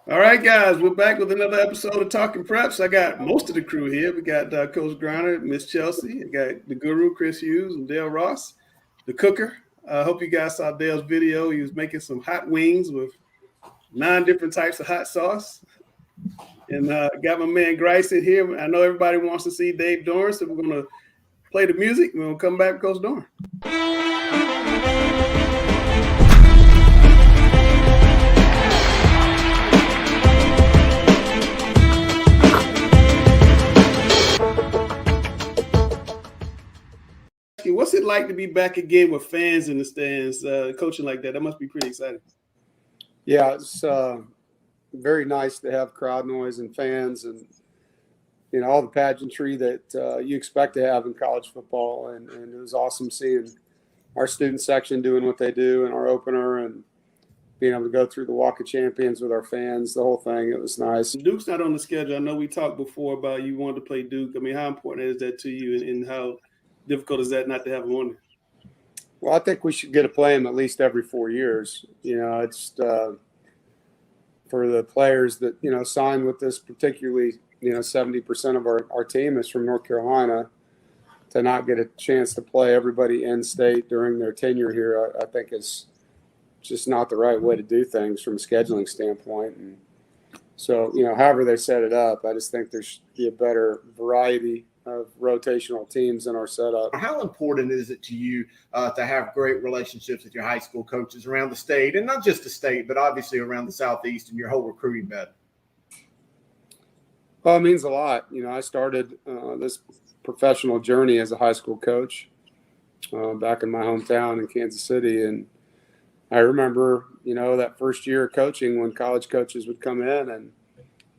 All right, guys, we're back with another episode of Talking Preps. I got most of the crew here. We got Coach Griner, Miss Chelsea. I got the guru, Chris Hughes, and Dale Ross, the cooker. I hope you guys saw Dale's video. He was making some hot wings with 9 different types of hot sauce. And got my man Grice in here. I know everybody wants to see Dave Doeren, so we're going to play the music. We're going to come back with Coach Doeren. What's it like to be back again with fans in the stands, coaching like that? That must be pretty exciting. Yeah, it's very nice to have crowd noise and fans and, you know, all the pageantry that you expect to have in college football. And it was awesome seeing our student section doing what they do in our opener and being able to go through the Walk of Champions with our fans, the whole thing. It was nice. Duke's not on the schedule. I know we talked before about you wanted to play Duke. I mean, how important is that to you and how difficult is that not to have him on there? Well, I think we should get to play him at least every 4 years. You know, it's for the players that, you know, sign with this, particularly, you know, 70% of our team is from North Carolina, to not get a chance to play everybody in state during their tenure here, I think is just not the right way to do things from a scheduling standpoint. And so, you know, however they set it up, I just think there should be a better variety of rotational teams in our setup. How important is it to you to have great relationships with your high school coaches around the state, and not just the state, but obviously around the Southeast and your whole recruiting bed? Well, it means a lot. You know, I started this professional journey as a high school coach back in my hometown in Kansas City. And I remember, you know, that first year of coaching when college coaches would come in and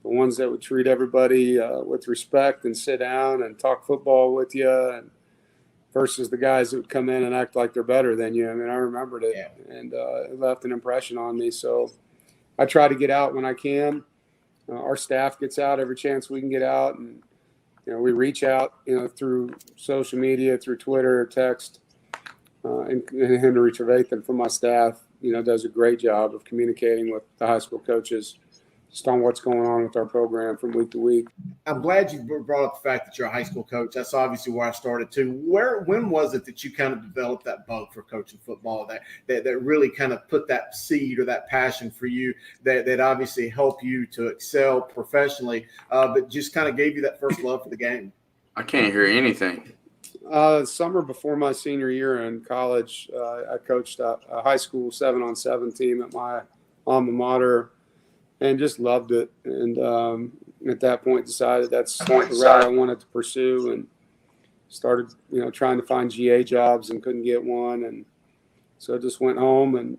the ones that would treat everybody with respect and sit down and talk football with you, and versus the guys that would come in and act like they're better than you. I mean, I remembered it, and it left an impression on me. So I try to get out when I can. Our staff gets out every chance we can get out, and you know, we reach out, you know, through social media, through Twitter or text. And Henry Trevathan from my staff, you know, does a great job of communicating with the high school coaches just on what's going on with our program from week to week. I'm glad you brought up the fact that you're a high school coach. That's obviously where I started too. When was it that you kind of developed that bug for coaching football, that really kind of put that seed or that passion for you that obviously helped you to excel professionally, but just kind of gave you that first love for the game? I can't hear anything. Summer before my senior year in college, I coached a high school 7-on-7 team at my alma mater, and just loved it. And at that point decided that's the route I wanted to pursue, and started, you know, trying to find GA jobs and couldn't get one. And so I just went home and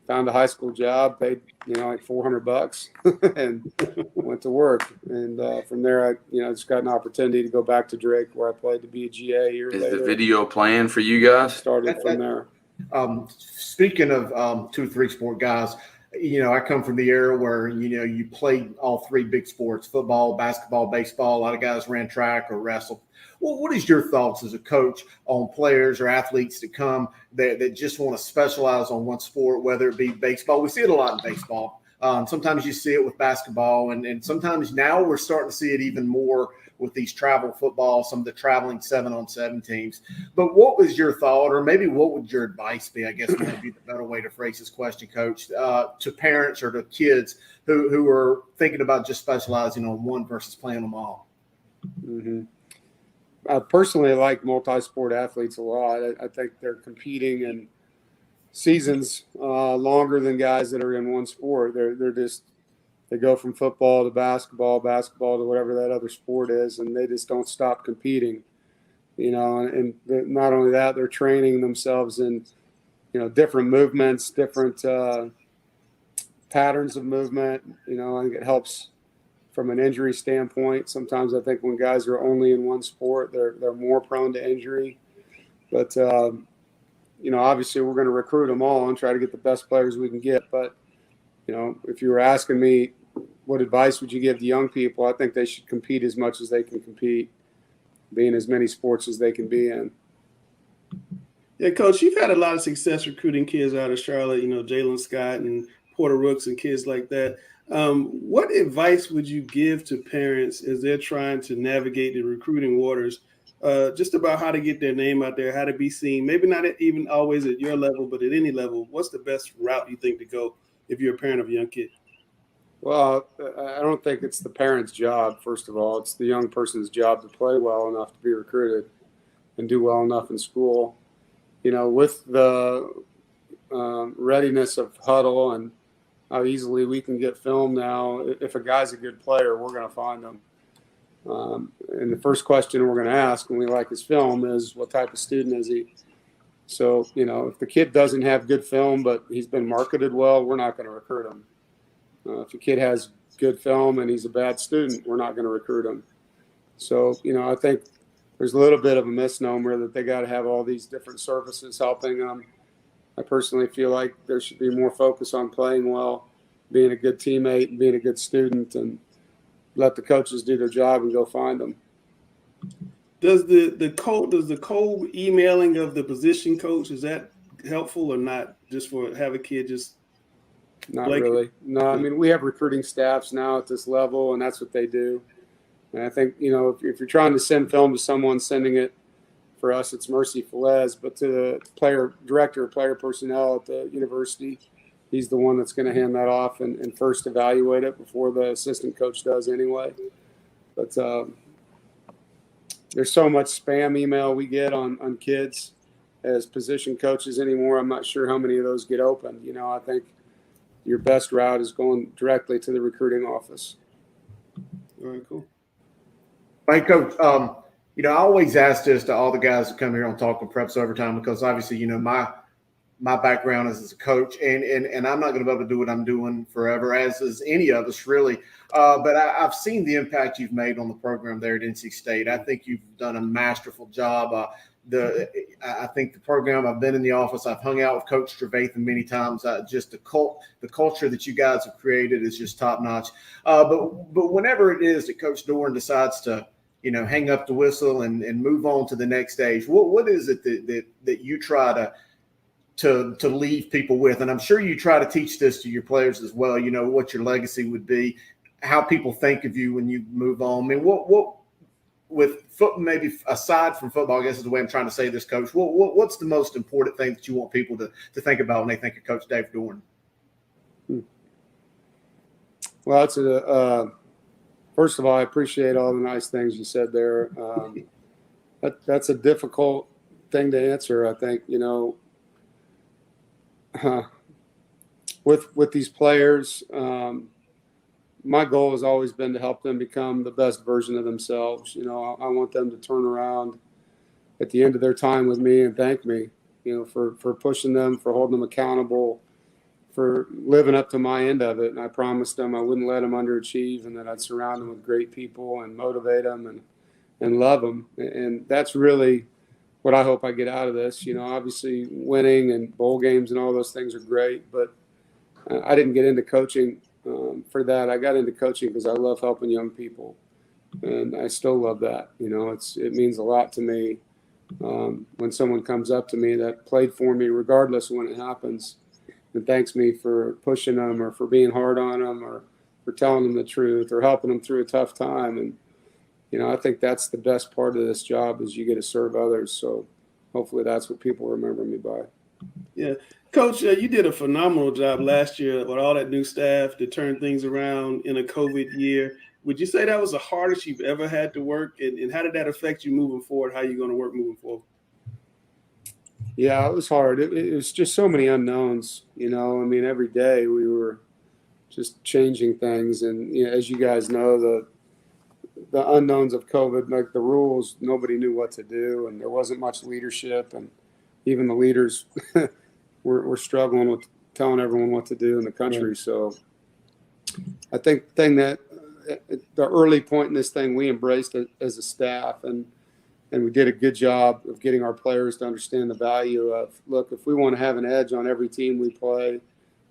found a high school job, paid, you know, like $400 and went to work. And from there, I, you know, just got an opportunity to go back to Drake where I played to be a GA a year later. Is the video playing for you guys? Started from there. Speaking of 2-3 sport guys, you know, I come from the era where, you know, you played all 3 big sports: football, basketball, baseball. A lot of guys ran track or wrestled. Well, what is your thoughts as a coach on players or athletes that come that just want to specialize on one sport, whether it be baseball? We see it a lot in baseball. Sometimes you see it with basketball, and sometimes now we're starting to see it even more with these travel football, some of the traveling 7-on-7 teams. But what was your thought, or maybe what would your advice be, I guess would be the better way to phrase this question, Coach, to parents or to kids who are thinking about just specializing on one versus playing them all? Mm-hmm. I personally like multi-sport athletes a lot. I think they're competing in seasons longer than guys that are in one sport. They go from football to basketball to whatever that other sport is, and they just don't stop competing, you know. And not only that, they're training themselves in, you know, different movements, different patterns of movement. You know, I think it helps from an injury standpoint. Sometimes I think when guys are only in one sport, they're more prone to injury. But you know, obviously we're going to recruit them all and try to get the best players we can get. But you know, if you were asking me what advice would you give to young people, I think they should compete as much as they can compete, be in as many sports as they can be in. Yeah, Coach, you've had a lot of success recruiting kids out of Charlotte, you know, Jalen Scott and Porter Rooks and kids like that. What advice would you give to parents as they're trying to navigate the recruiting waters, just about how to get their name out there, how to be seen, maybe not even always at your level, but at any level? What's the best route you think to go if you're a parent of a young kid? Well, I don't think it's the parent's job, first of all. It's the young person's job to play well enough to be recruited and do well enough in school. With the readiness of huddle and how easily we can get film now, if a guy's a good player, we're going to find him. And the first question we're going to ask when we like his film is, what type of student is he? So, if the kid doesn't have good film, but he's been marketed well, we're not going to recruit him. If a kid has good film and he's a bad student, we're not going to recruit him. So, I think there's a little bit of a misnomer that they got to have all these different services helping them. I personally feel like there should be more focus on playing well, being a good teammate, and being a good student, and let the coaches do their job and go find them. Does the cold emailing of the position coach, is that helpful or not? Just for have a kid just not really. No, I mean, we have recruiting staffs now at this level, and that's what they do. And I think, if you're trying to send film to someone, sending it, for us, it's Mercy Felez, but to the director of player personnel at the university, he's the one that's going to hand that off and first evaluate it before the assistant coach does anyway. But there's so much spam email we get on kids as position coaches anymore. I'm not sure how many of those get opened. I think your best route is going directly to the recruiting office. All right, cool. Hey, Coach, I always ask this to all the guys that come here on Talking Preps Overtime, because obviously, my background is as a coach, and I'm not going to be able to do what I'm doing forever, as is any of us really. But I've seen the impact you've made on the program there at NC State. I think you've done a masterful job. I think the program, I've been in the office, I've hung out with Coach Trevathan many times. Just the culture that you guys have created is just top notch. But whenever it is that Coach Doeren decides to hang up the whistle and move on to the next stage, what is it that you try to leave people with? And I'm sure you try to teach this to your players as well, what your legacy would be, how people think of you when you move on. I mean, what with foot, maybe aside from football, I guess is the way I'm trying to say this, Coach, what's the most important thing that you want people to think about when they think of Coach Dave Doeren? Well, it's first of all, I appreciate all the nice things you said there. That's a difficult thing to answer, I think. With these players, my goal has always been to help them become the best version of themselves. I want them to turn around at the end of their time with me and thank me, for pushing them, for holding them accountable, for living up to my end of it. And I promised them I wouldn't let them underachieve, and that I'd surround them with great people and motivate them and love them. And that's really what I hope I get out of this. Obviously winning and bowl games and all those things are great, but I didn't get into coaching for that. I got into coaching because I love helping young people, and I still love that. It means a lot to me when someone comes up to me that played for me, regardless of when it happens, and thanks me for pushing them or for being hard on them or for telling them the truth or helping them through a tough time. And I think that's the best part of this job, is you get to serve others. So hopefully that's what people remember me by. Yeah. Coach, you did a phenomenal job last year with all that new staff to turn things around in a COVID year. Would you say that was the hardest you've ever had to work? And how did that affect you moving forward? How are you going to work moving forward? Yeah, it was hard. It was just so many unknowns, every day we were just changing things. And as you guys know, the unknowns of COVID, like the rules, nobody knew what to do, and there wasn't much leadership, and even the leaders were struggling with telling everyone what to do in the country. Yeah. So I think the thing that the early point in this thing, we embraced it as a staff, and we did a good job of getting our players to understand the value of, look, if we want to have an edge on every team we play,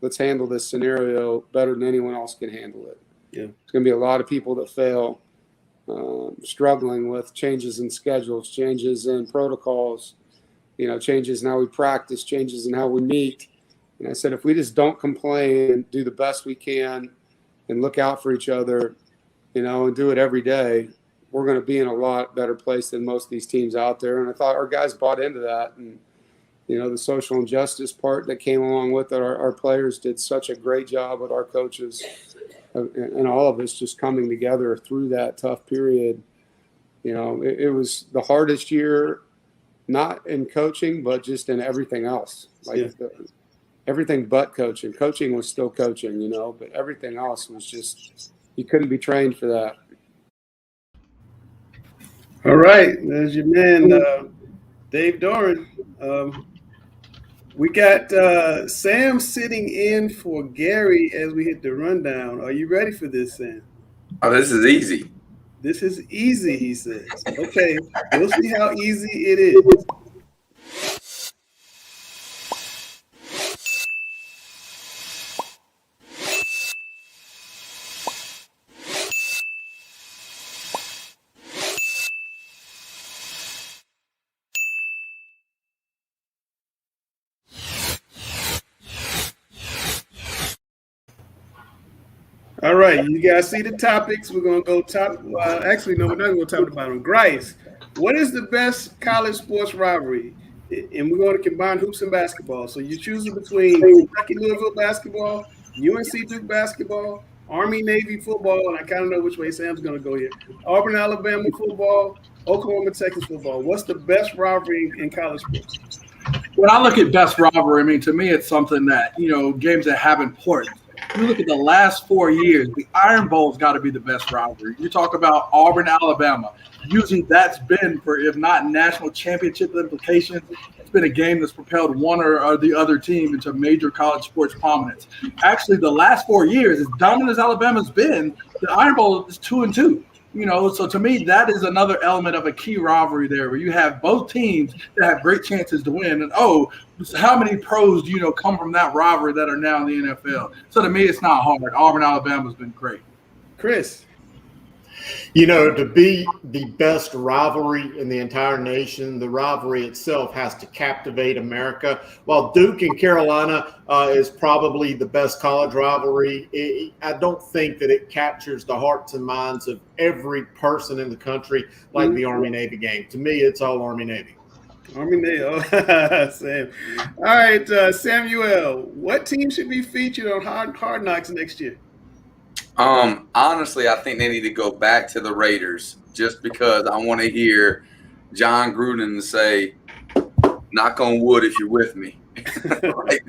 let's handle this scenario better than anyone else can handle it. Yeah. There's going to be a lot of people that fail, struggling with changes in schedules, changes in protocols, changes in how we practice, changes in how we meet. And I said, if we just don't complain and do the best we can and look out for each other, and do it every day, we're going to be in a lot better place than most of these teams out there. And I thought our guys bought into that. And, the social injustice part that came along with it, our players did such a great job with our coaches and all of us just coming together through that tough period. It was the hardest year, not in coaching, but just in everything else. Everything but coaching. Coaching was still coaching, but everything else was just, you couldn't be trained for that. All right. There's your man, Dave Doeren. We got Sam sitting in for Gary as we hit the rundown. Are you ready for this, Sam? Oh, this is easy. This is easy, he says. Okay, we'll see how easy it is. All right, you guys see the topics. We're going to go top. Actually, no, we're not going to go top to bottom. Grice, what is the best college sports rivalry? And we're going to combine hoops and basketball. So you're choosing between Kentucky Louisville basketball, UNC Duke basketball, Army Navy football, and I kind of know which way Sam's going to go here. Auburn Alabama football, Oklahoma Texas football. What's the best rivalry in college sports? When I look at best rivalry, to me it's something that, games that have importance. You look at the last 4 years, the Iron Bowl's got to be the best rivalry. You talk about Auburn, Alabama. Usually that's been, for if not national championship implications, it's been a game that's propelled one or the other team into major college sports prominence. Actually, the last 4 years, as dominant as Alabama's been, the Iron Bowl is 2-2. So to me, that is another element of a key rivalry there, where you have both teams that have great chances to win. And, how many pros do come from that rivalry that are now in the NFL? So to me, it's not hard. Auburn, Alabama's been great. Chris. To be the best rivalry in the entire nation, the rivalry itself has to captivate America. While Duke and Carolina is probably the best college rivalry, I don't think that it captures the hearts and minds of every person in the country like the Army-Navy game. To me, it's all Army-Navy. Army-Navy. Oh, Sam. All right, Samuel, what team should be featured on Hard Knocks next year? Honestly, I think they need to go back to the Raiders just because I want to hear John Gruden say, knock on wood if you're with me. Like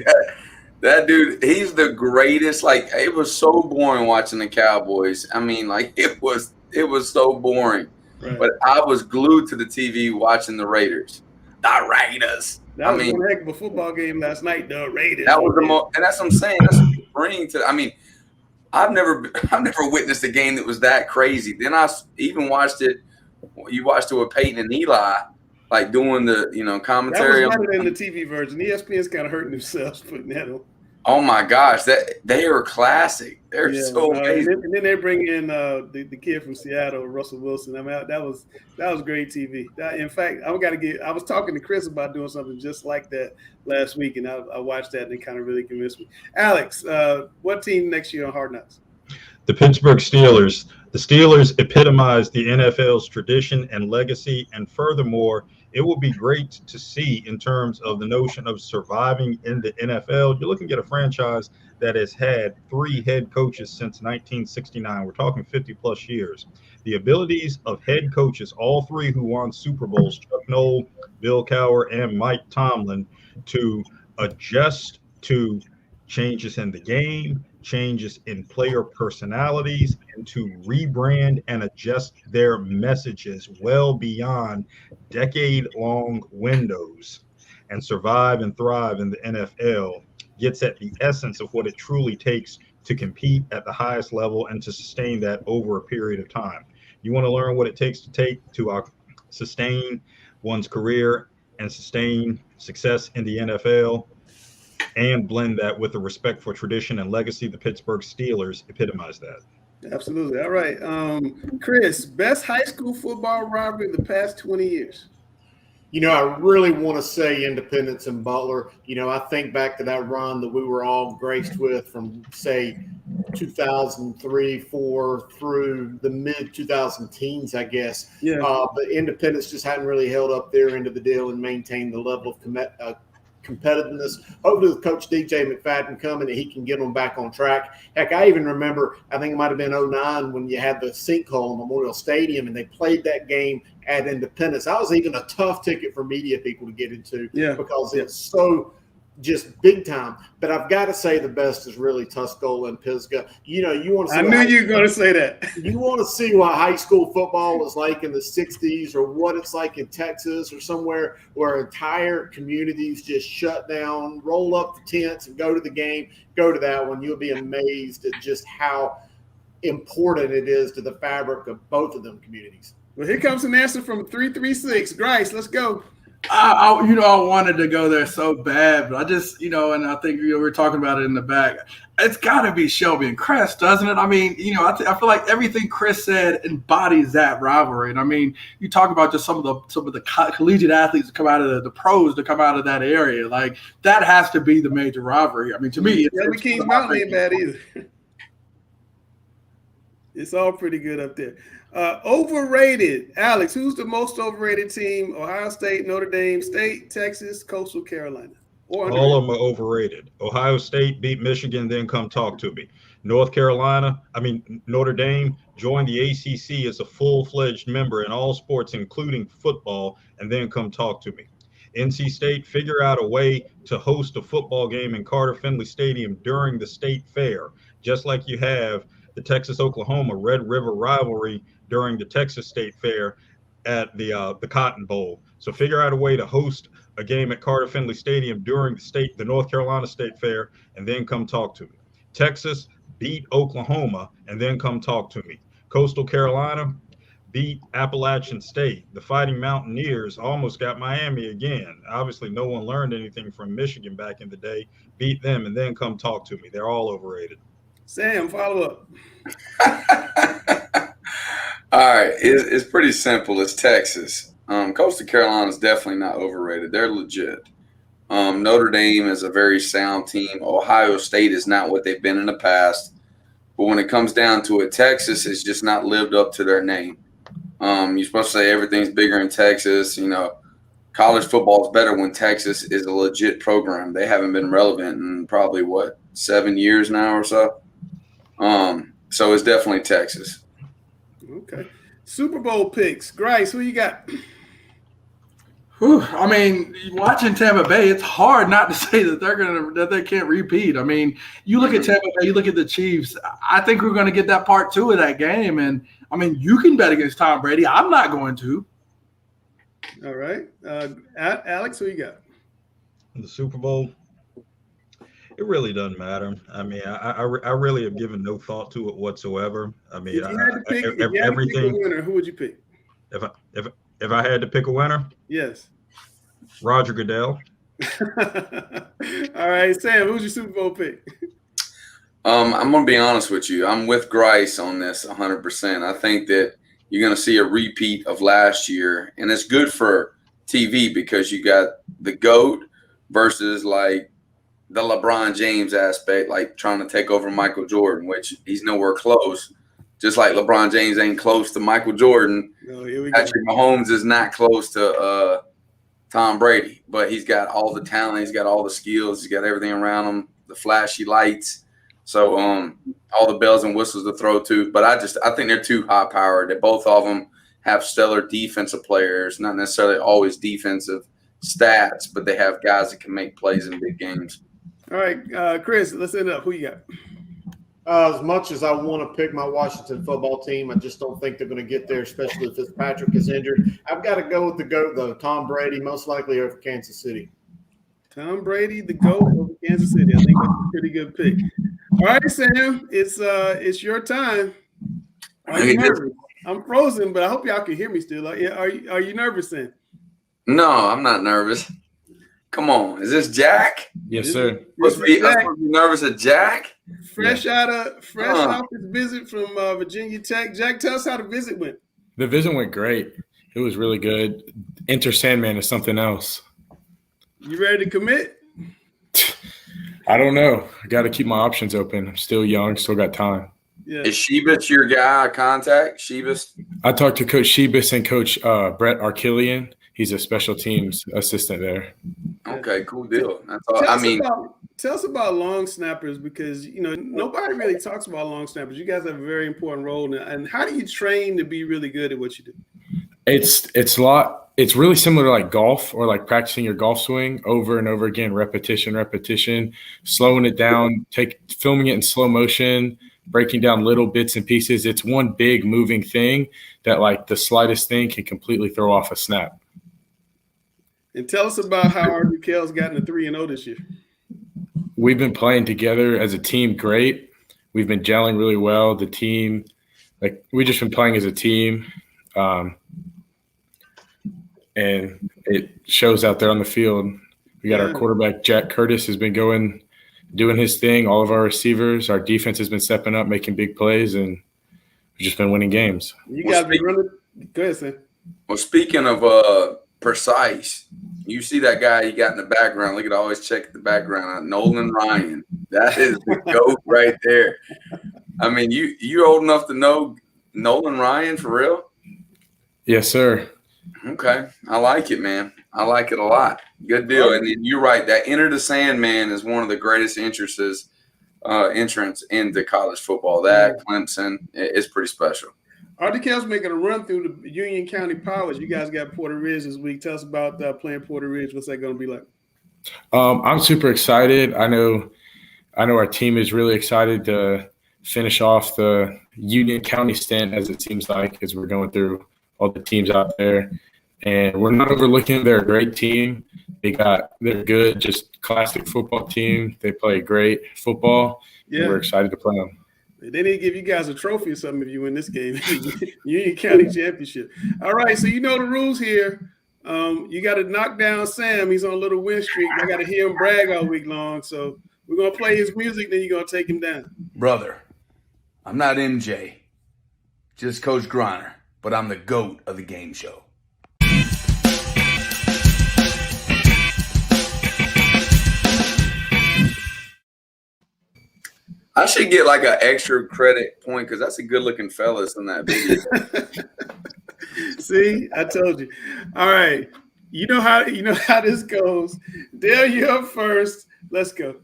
that dude, he's the greatest. Like, it was so boring watching the Cowboys. It was so boring. Right. But I was glued to the TV watching the Raiders. The Raiders. That was one heck of a football game last night, the Raiders. That was the most, and that's what I'm saying. That's what you bring to. I've never witnessed a game that was that crazy. Then I even watched it. You watched it with Peyton and Eli, like doing the commentary. That was better than the TV version. ESPN's kind of hurting themselves putting that on. Oh my gosh, they are classic. They're so amazing. And then they bring in the kid from Seattle, Russell Wilson. That was great TV. In fact, I was talking to Chris about doing something just like that last week, and I watched that and it kind of really convinced me. Alex, what team next year on Hard Knocks? The Pittsburgh Steelers. The Steelers epitomize the NFL's tradition and legacy, and furthermore, it will be great to see in terms of the notion of surviving in the NFL. You're looking at a franchise that has had 3 head coaches since 1969. We're talking 50-plus years. The abilities of head coaches, all 3 who won Super Bowls, Chuck Noll, Bill Cowher, and Mike Tomlin, to adjust to changes in the game, changes in player personalities, and to rebrand and adjust their messages well beyond decade-long windows and survive and thrive in the NFL gets at the essence of what it truly takes to compete at the highest level and to sustain that over a period of time. You want to learn what it takes to sustain one's career and sustain success in the NFL, and blend that with the respect for tradition and legacy. The Pittsburgh Steelers epitomize that. Absolutely. All right. Chris, best high school football rivalry in the past 20 years. I really want to say Independence and Butler. I think back to that run that we were all graced with from, say, 2003, 4 through the mid 2000 teens, I guess. Yeah. But Independence just hadn't really held up their end of the deal and maintained the level of competitiveness. Hopefully with Coach DJ McFadden coming, he can get them back on track. Heck, I even remember, I think it might have been 09 when you had the sinkhole in Memorial Stadium and they played that game at Independence. That was even a tough ticket for media people to get into because it's so just big time. But I've got to say the best is really Tuscola and Pisgah. You want to see. I knew you were going to say that. You want to see what high school football was like in the 60s or what it's like in Texas or somewhere where entire communities just shut down, roll up the tents and go to the game, go to that one. You'll be amazed at just how important it is to the fabric of both of them communities. Well, here comes an answer from 336. Grice, let's go. I wanted to go there so bad, but I just, and I think we're talking about it in the back. It's got to be Shelby and Chris, doesn't it? I mean, I feel like everything Chris said embodies that rivalry. And I mean, you talk about just some of the collegiate athletes that come out of the pros that come out of that area. Like that has to be the major rivalry. I mean, to me, Shelby Kings Mountain ain't bad either. It's all pretty good up there. Overrated. Alex, who's the most overrated team? Ohio State, Notre Dame, State, Texas, Coastal Carolina. All of them are overrated. Ohio State beat Michigan, then come talk to me. Notre Dame joined the ACC as a full-fledged member in all sports, including football, and then come talk to me. NC State, figure out a way to host a football game in Carter-Finley Stadium during the state fair, just like you have the Texas-Oklahoma Red River rivalry during the Texas State Fair at the Cotton Bowl. So figure out a way to host a game at Carter-Finley Stadium during the North Carolina State Fair, and then come talk to me. Texas beat Oklahoma, and then come talk to me. Coastal Carolina beat Appalachian State. The Fighting Mountaineers almost got Miami again. Obviously, no one learned anything from Michigan back in the day. Beat them, and then come talk to me. They're all overrated. Sam, follow up. All right, it's pretty simple. It's Texas. Coastal Carolina is definitely not overrated. They're legit. Notre Dame is a very sound team. Ohio State is not what they've been in the past. But when it comes down to it, Texas has just not lived up to their name. You're supposed to say everything's bigger in Texas. College football is better when Texas is a legit program. They haven't been relevant in probably, 7 years now or so? So it's definitely Texas. Okay. Super Bowl picks. Grice, who you got? I mean, watching Tampa Bay, it's hard not to say that they can't repeat. I mean, you look at Tampa Bay, you look at the Chiefs. I think we're going to get that part 2 of that game. And I mean, you can bet against Tom Brady. I'm not going to. All right. Alex, who you got? The Super Bowl. It really doesn't matter. I mean, I really have given no thought to it whatsoever. I mean, if you had to pick a winner, who would you pick? If I had to pick a winner, yes, Roger Goodell. All right, Sam, who's your Super Bowl pick? I'm gonna be honest with you. I'm with Grice on this 100%. I think that you're gonna see a repeat of last year, and it's good for TV because you got the GOAT versus like the LeBron James aspect, like trying to take over Michael Jordan, which he's nowhere close. Just like LeBron James ain't close to Michael Jordan, Patrick Mahomes is not close to Tom Brady, but he's got all the talent, he's got all the skills, he's got everything around him, the flashy lights, so all the bells and whistles to throw to. But I think they're too high powered. That both of them have stellar defensive players, not necessarily always defensive stats, but they have guys that can make plays in big games. All right, Chris, let's end up. Who you got? As much as I want to pick my Washington football team, I just don't think they're going to get there, especially if Fitzpatrick is injured. I've got to go with the GOAT, though, Tom Brady, most likely over Kansas City. Tom Brady, the GOAT over Kansas City. I think that's a pretty good pick. All right, Sam, it's your time. Are you nervous? I'm frozen, but I hope y'all can hear me still. Are you nervous, Sam? No, I'm not nervous. Come on, is this Jack? Yes, sir. I'm supposed to be nervous at Jack? Fresh off his visit from Virginia Tech. Jack, tell us how the visit went. The visit went great. It was really good. Enter Sandman is something else. You ready to commit? I don't know. I got to keep my options open. I'm still young, still got time. Yeah. Is Shebus your guy? Contact Shebus. I talked to Coach Shebus and Coach Brett Arkillian. He's a special teams assistant there. Okay, cool deal. That's all. Tell us about long snappers, because nobody really talks about long snappers. You guys have a very important role, and how do you train to be really good at what you do? It's really similar to like golf, or like practicing your golf swing over and over again, repetition, slowing it down, filming it in slow motion, breaking down little bits and pieces. It's one big moving thing that like the slightest thing can completely throw off a snap. And tell us about how Arthur Kel's gotten a 3-0 this year. We've been playing together as a team great. We've been gelling really well. The team, like we've just been playing as a team. And it shows out there on the field. We got our quarterback, Jack Curtis, has been doing his thing. All of our receivers, our defense has been stepping up, making big plays, and we've just been winning games. You guys been running. Go ahead, Sam. Well, speaking of precise, you see that guy you got in the background. Look at always check the background. Nolan Ryan. That is the GOAT right there. I mean, you old enough to know Nolan Ryan for real? Yes, sir. Okay. I like it, man. I like it a lot. Good deal. And you're right. That Enter the Sandman is one of the greatest entrants into college football. That Clemson is pretty special. Arthur Kel's making a run through the Union County Powers. You guys got Porter Ridge this week. Tell us about playing Porter Ridge. What's that going to be like? I'm super excited. I know our team is really excited to finish off the Union County stint, as it seems like, as we're going through all the teams out there. And we're not overlooking. They're a great team. They're good, just classic football team. They play great football. Yeah. We're excited to play them. They need to give you guys a trophy or something if you win this game. Union County Championship. All right, so you know the rules here. You got to knock down Sam. He's on a little win streak. I got to hear him brag all week long. So we're going to play his music, then you're going to take him down. Brother, I'm not MJ, just Coach Griner, but I'm the GOAT of the game show. I should get like an extra credit point because that's a good-looking fellas in that video. See, I told you. All right, you know how this goes. Dale, you're up first. Let's go.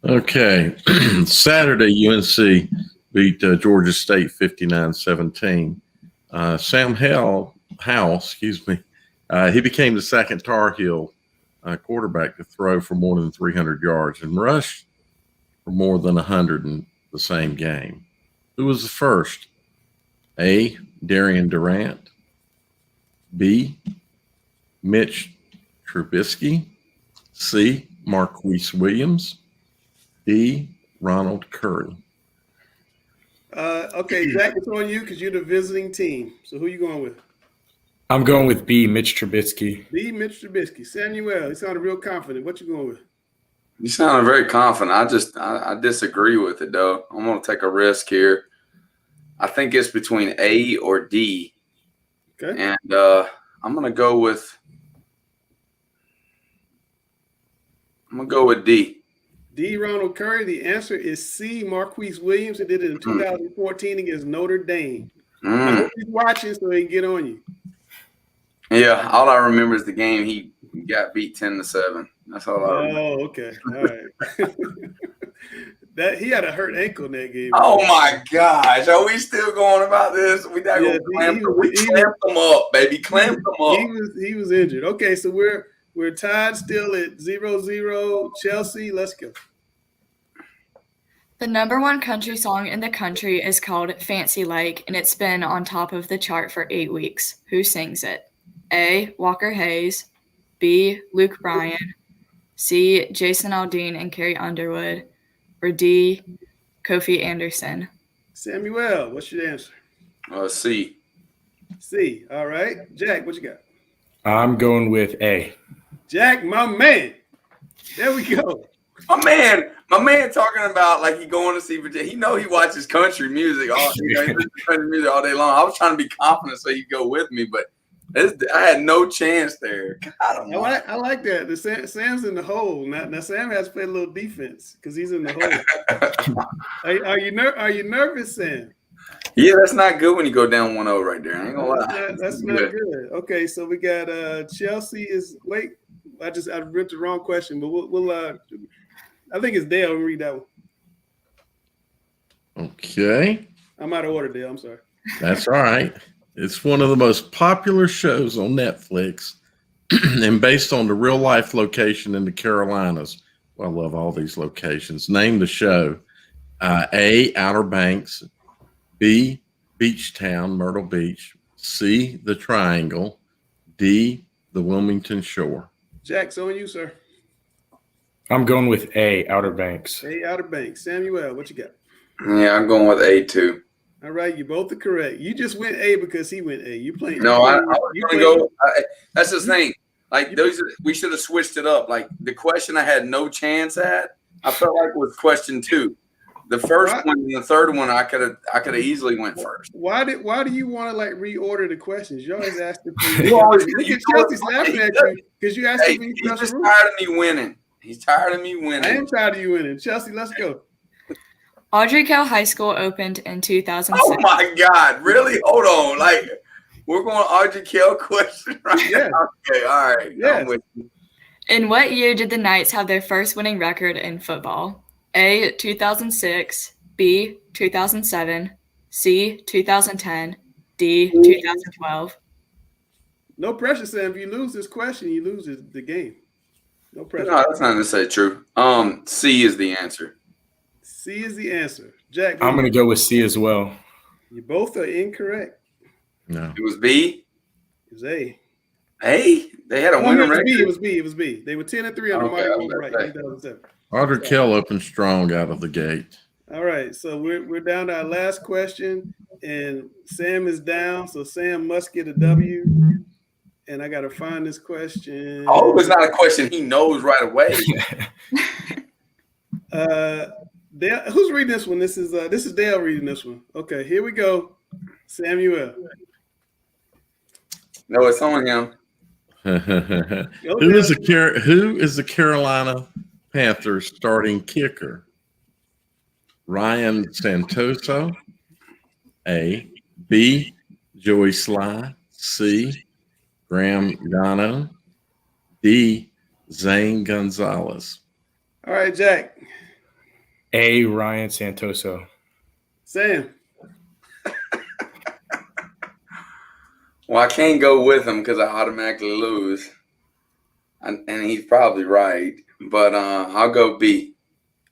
Okay, Saturday UNC beat Georgia State 59-17. Sam Howell, he became the second Tar Heel quarterback to throw for more than 300 yards and rush for more than 100 in the same game. Who was the first? A, Darian Durant. B, Mitch Trubisky. C, Marquise Williams. D, Ronald Curry. Okay, Jack, it's on you because you're the visiting team. So who are you going with? I'm going with B, Mitch Trubisky. B, Mitch Trubisky. Samuel, he sounded real confident. What you going with? You sounded very confident. I disagree with it, though. I'm going to take a risk here. I think it's between A or D. Okay. And I'm going to go with D. D, Ronald Curry. The answer is C, Marquise Williams. He did it in 2014 against Notre Dame. I hope he's watching so he can get on you. Yeah, all I remember is the game he got beat 10-7. That's all I remember. Oh, okay. All right. He had a hurt ankle in that game. Oh, my gosh. Are we still going about this? We got to clamp them up, baby. Clamp them up. He was injured. Okay, so we're tied still at 0-0. Chelsea, let's go. The number one country song in the country is called Fancy Like, and it's been on top of the chart for 8 weeks. Who sings it? A, Walker Hayes. B, Luke Bryan. C, Jason Aldean and Carrie Underwood. Or D, Kofi Anderson. Samuel, what's your answer? C. C. All right. Jack, what you got? I'm going with A. Jack, my man. There we go. My man talking about like he going to see Virginia. He watches country music all he listens to country music all day long. I was trying to be confident so he'd go with me, but I had no chance there. God, I like that. Sam's in the hole. Now Sam has to play a little defense because he's in the hole. Are you nervous, Sam? Yeah, that's not good when you go down 1-0 right there. I ain't gonna lie. That's not good. Okay, so we got Chelsea is wait. I ripped the wrong question, but we'll I think it's Dale. We'll read that one. Okay. I'm out of order, Dale. I'm sorry. That's all right. It's one of the most popular shows on Netflix and based on the real life location in the Carolinas. Well, I love all these locations. Name the show. A, Outer Banks. B, Beach Town, Myrtle Beach. C, The Triangle. D, the Wilmington Shore. Jack's on you, sir. I'm going with A, Outer Banks. A, Outer Banks. Samuel, what you got? Yeah, I'm going with A too. All right, you both are correct. You just went A because he went A. You playing? No, I was going to go. That's the thing. Like we should have switched it up. Like the question I had no chance at, I felt like was question 2. The first one and the third one, I could have easily went first. Why do you want to like reorder the questions? You always ask the Chelsea's laughing at you because you asked me. He's just tired of me winning. He's tired of me winning. I am tired of you winning. Chelsea, let's go. Audrey Kell High School opened in 2006. Oh my God! Really? Hold on. Like we're going Audrey Kell question right now. Okay. All right. Yeah. I'm with you. In what year did the Knights have their first winning record in football? A, 2006, B, 2007, C, 2010, D, 2012. No pressure, Sam. If you lose this question, you lose the game. No pressure. No, that's not necessarily true. C is the answer. C is the answer. Jack, I'm going to go with C as well. You both are incorrect. No. It was B? It was A. A? They had a winning record? It was B. They were 10-3 on the Miami right in 2007. Audrey Kell opened strong out of the gate. All right, so we're down to our last question, and Sam is down, so Sam must get a W. And I got to find this question. Oh, it's not a question he knows right away. Dale, who's reading this one? This is Dale reading this one. Okay, here we go. Samuel. No, it's on him. Who is the Carolina Panthers starting kicker? Ryan Santoso. A. B. Joey Sly. C. Graham Gano. D. Zane Gonzalez. All right, Jack. A. Ryan Santoso. Sam. Well, I can't go with him because I automatically lose. And he's probably right. But I'll go B.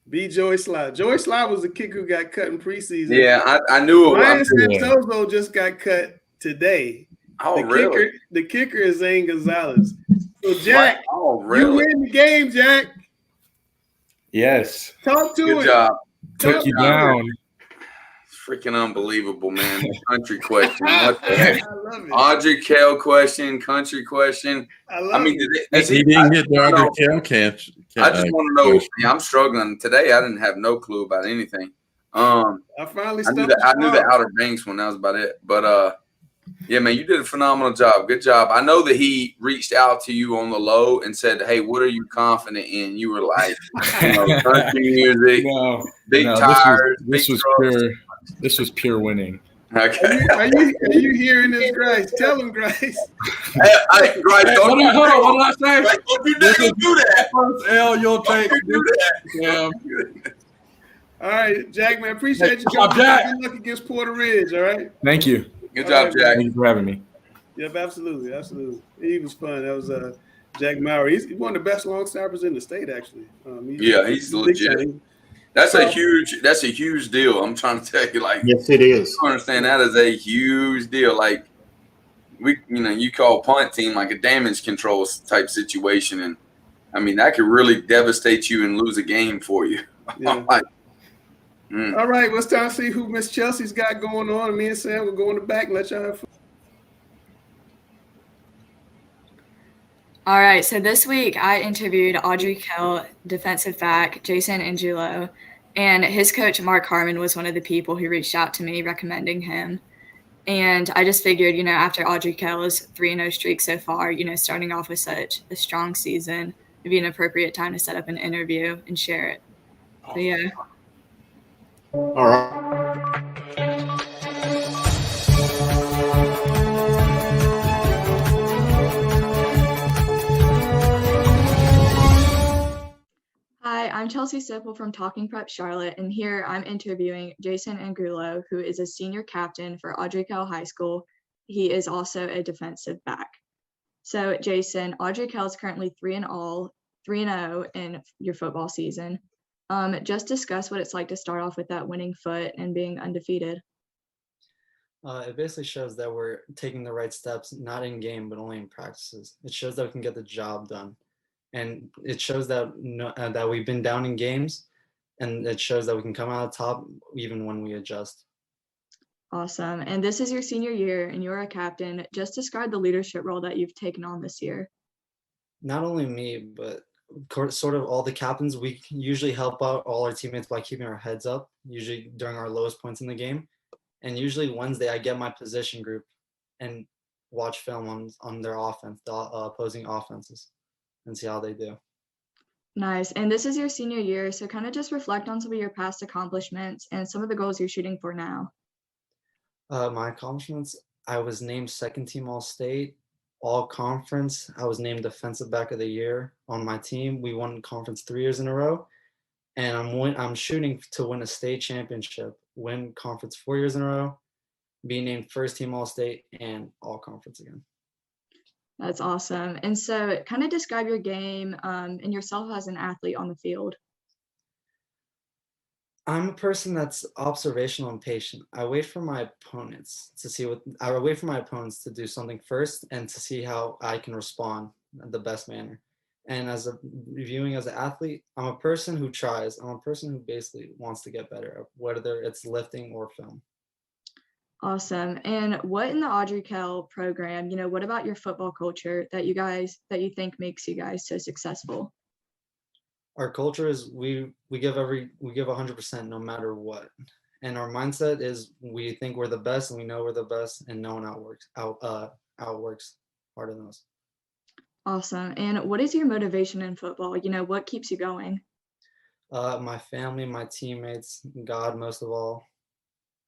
B. Joey Sly. Joey Sly was the kicker who got cut in preseason. Yeah, I knew it. Ryan Santoso just got cut today. Oh, really? The kicker is Zane Gonzalez. So, Jack, oh, really? You win the game, Jack. Yes. Talk to Good it. job. Took you down. Freaking unbelievable, man. Country question. What the heck? I love it. Audrey Kell question, country question. I mean, he didn't get the Audrey Kell catch. I just want to know. Yeah, I'm struggling. Today I didn't have no clue about anything. I knew the Outer Banks one. That was about it. But yeah, man, you did a phenomenal job. Good job. I know that he reached out to you on the low and said, "Hey, what are you confident in?" You were like, country music, big tires. This was pure winning. Okay. Are you hearing this, Grace? Tell him, Grace. Hey, Grace, Hold on. What did I say? Grace, don't you dare do that. First L you'll take. Do that. Yeah. All right, Jack, man, appreciate you. Good job, Jack. Good luck against Porter Ridge, all right? Thank you. Good job, Jack. Thank you for having me. Yep, absolutely. He was fun. That was Jack Maurer. He's one of the best long snappers in the state, actually. He's legit. That's a huge deal. I'm trying to tell you, like, yes, it is. I understand that is a huge deal. Like, you call punt team like a damage control type situation, and I mean that could really devastate you and lose a game for you. Yeah. All right, well, it's time to see who Miss Chelsea's got going on. And me and Sam will go in the back and let y'all have fun. All right, so this week I interviewed Audrey Kell defensive back Jason Angulo, and his coach Mark Harmon was one of the people who reached out to me recommending him. And I just figured, after Audrey Kell's 3-0 streak so far, starting off with such a strong season, it'd be an appropriate time to set up an interview and share it. So, yeah. All right. Hi, I'm Chelsea Sipple from Talking Prep Charlotte, and here I'm interviewing Jason Angulo, who is a senior captain for Audrey Kell High School. He is also a defensive back. So, Jason, Audrey Kell is currently 3-0 in your football season. Just discuss what it's like to start off with that winning foot and being undefeated. It basically shows that we're taking the right steps, not in game, but only in practices. It shows that we can get the job done. And it shows that that we've been down in games, and it shows that we can come out top even when we adjust. Awesome. And this is your senior year, and you're a captain. Just describe the leadership role that you've taken on this year. Not only me, but sort of all the captains. We usually help out all our teammates by keeping our heads up, usually during our lowest points in the game. And usually Wednesday, I get my position group and watch film on their offense, the opposing offenses, and see how they do. Nice. And this is your senior year, so kind of just reflect on some of your past accomplishments and some of the goals you're shooting for now. My accomplishments, I was named second team All-State, All-Conference. I was named Defensive Back of the Year on my team. We won conference 3 years in a row. And I'm shooting to win a state championship, win conference 4 years in a row, be named first team All-State and All-Conference again. That's awesome. And so kind of describe your game and yourself as an athlete on the field. I'm a person that's observational and patient. I wait for my opponents to do something first and to see how I can respond in the best manner. And viewing as an athlete, I'm a person who tries. I'm a person who basically wants to get better, whether it's lifting or film. Awesome. And what in the Audrey Kell program, what about your football culture that you think makes you guys so successful? Our culture is we give 100% no matter what. And our mindset is we think we're the best and we know we're the best, and no one outworks harder than us. Awesome. And what is your motivation in football? What keeps you going? My family, my teammates, God most of all.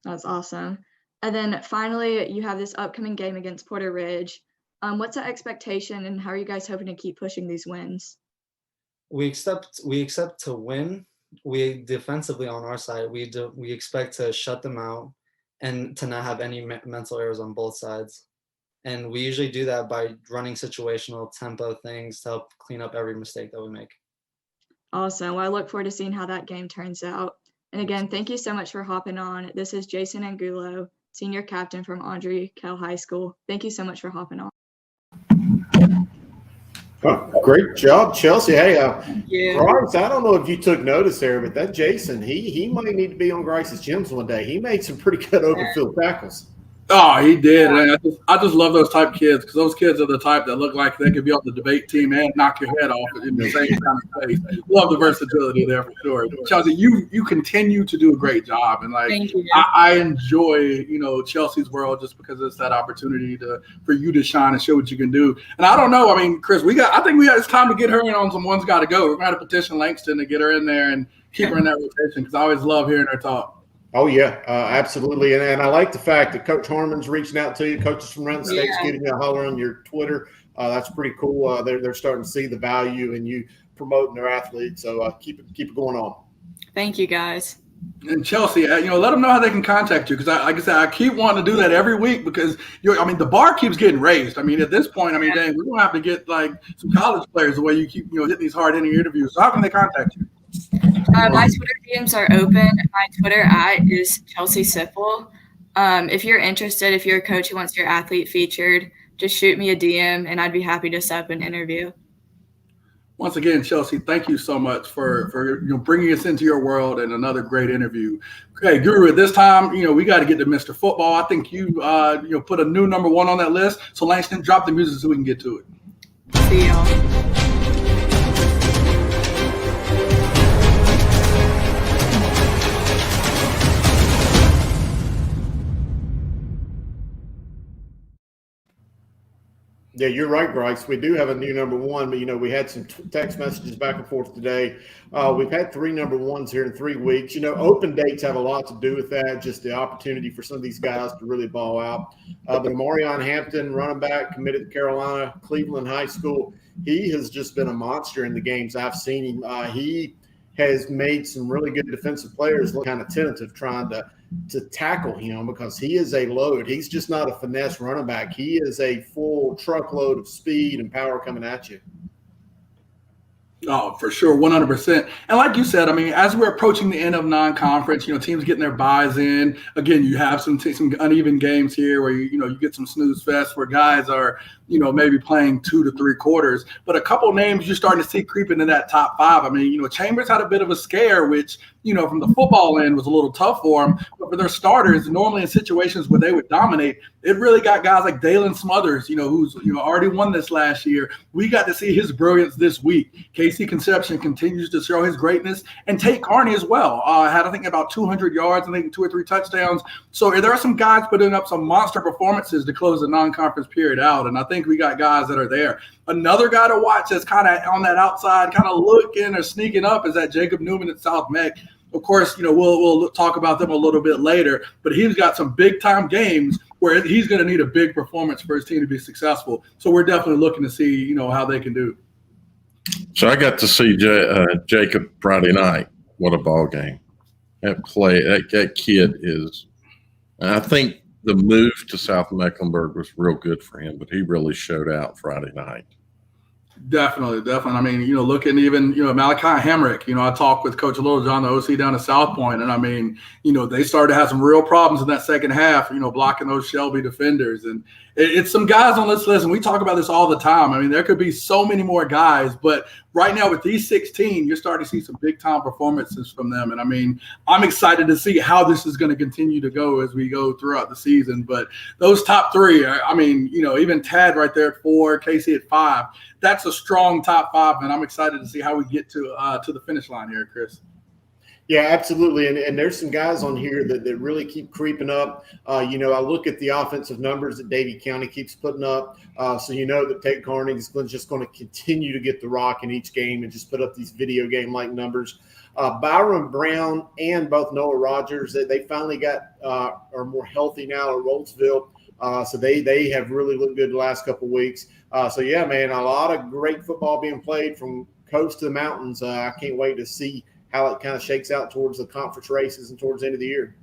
That's awesome. And then finally, you have this upcoming game against Porter Ridge. What's the expectation, and how are you guys hoping to keep pushing these wins? We expect to win. We defensively on our side, we expect to shut them out and to not have any mental errors on both sides. And we usually do that by running situational tempo things to help clean up every mistake that we make. Awesome. Well, I look forward to seeing how that game turns out. And again, thank you so much for hopping on. This is Jason Angulo, senior captain from Audrey Kell High School. Thank you so much for hopping on. Oh, great job, Chelsea. Hey, Yeah. Grice, I don't know if you took notice there, but that Jason, he might need to be on Grice's gyms one day. He made some pretty good open field tackles. Oh, he did. And I just love those type of kids, because those kids are the type that look like they could be on the debate team and knock your head off in the same kind of space. Love the versatility there for sure. Chelsea, you continue to do a great job, and Thank you. I enjoy Chelsea's world just because it's that opportunity for you to shine and show what you can do. And I don't know, Chris, I think it's time to get her in on some One's Got to Go. We're going to petition Langston to get her in there and keep her in that rotation, because I always love hearing her talk. Oh, yeah, absolutely. And I like the fact that Coach Harmon's reaching out to you, coaches from around the state's giving you a holler on your Twitter. That's pretty cool. They're starting to see the value in you promoting their athletes. So keep it going on. Thank you, guys. And Chelsea, let them know how they can contact you, because like I said, I keep wanting to do that every week, because the bar keeps getting raised. At this point, dang, we're gonna have to get like some college players the way you keep hitting these hard-hitting interviews. So how can they contact you? My Twitter DMs are open. My Twitter @ is Chelsea Sipple. If you're interested, if you're a coach who wants your athlete featured, just shoot me a DM and I'd be happy to set up an interview. Once again, Chelsea, thank you so much for bringing us into your world and another great interview. Okay, Guru, at this time, we got to get to Mr. Football. I think you put a new number 1 on that list. So Langston, drop the music so we can get to it. See y'all. Yeah, you're right, Bryce. We do have a new number one, but, we had some text messages back and forth today. We've had 3 number ones here in 3 weeks. Open dates have a lot to do with that, just the opportunity for some of these guys to really ball out. But Maureen Hampton, running back, committed to Carolina, Cleveland High School, he has just been a monster in the games I've seen him. He has made some really good defensive players look kind of tentative trying to tackle him because he is a load. He's just not a finesse running back. He is a full truckload of speed and power coming at you. Oh, for sure, 100%. And like you said, as we're approaching the end of non-conference, teams getting their buys in. Again, you have some uneven games here where you get some snooze fest where guys are maybe playing 2 to 3 quarters. But a couple names you're starting to see creep into that top 5. Chambers had a bit of a scare, which from the football end was a little tough for them. But for their starters, normally in situations where they would dominate, it really got guys like Dalen Smothers, who's already won this last year. We got to see his brilliance this week. Casey Conception continues to show his greatness, and Tate Carney as well. Had I think about 200 yards, I think 2 or 3 touchdowns. So there are some guys putting up some monster performances to close the non-conference period out, and I think we got guys that are there. Another guy to watch that's kind of on that outside, kind of looking or sneaking up, is that Jacob Newman at South Meck. Of course, we'll talk about them a little bit later, but he's got some big-time games where he's going to need a big performance for his team to be successful. So we're definitely looking to see, how they can do. So I got to see Jacob Friday night. What a ball game! That kid is. I think the move to South Mecklenburg was real good for him, but he really showed out Friday night. Definitely. Looking even, Malachi Hamrick, I talked with Coach Littlejohn, the OC down at South Point, and they started to have some real problems in that second half, blocking those Shelby defenders. And it's some guys on this list, and we talk about this all the time. There could be so many more guys, but right now with these 16, you're starting to see some big-time performances from them. And, I'm excited to see how this is going to continue to go as we go throughout the season. But those top 3, even Tad right there at 4, Casey at 5, that's a strong top 5, and I'm excited to see how we get to the finish line here, Chris. Yeah, absolutely. And there's some guys on here that really keep creeping up. I look at the offensive numbers that Davie County keeps putting up. So that Tate Carney is just going to continue to get the rock in each game and just put up these video game-like numbers. Byron Brown and both Noah Rogers, they finally are more healthy now at Rolesville. So they have really looked good the last couple of weeks. So, yeah, man, a lot of great football being played from coast to the mountains. I can't wait to see how it kind of shakes out towards the conference races and towards the end of the year.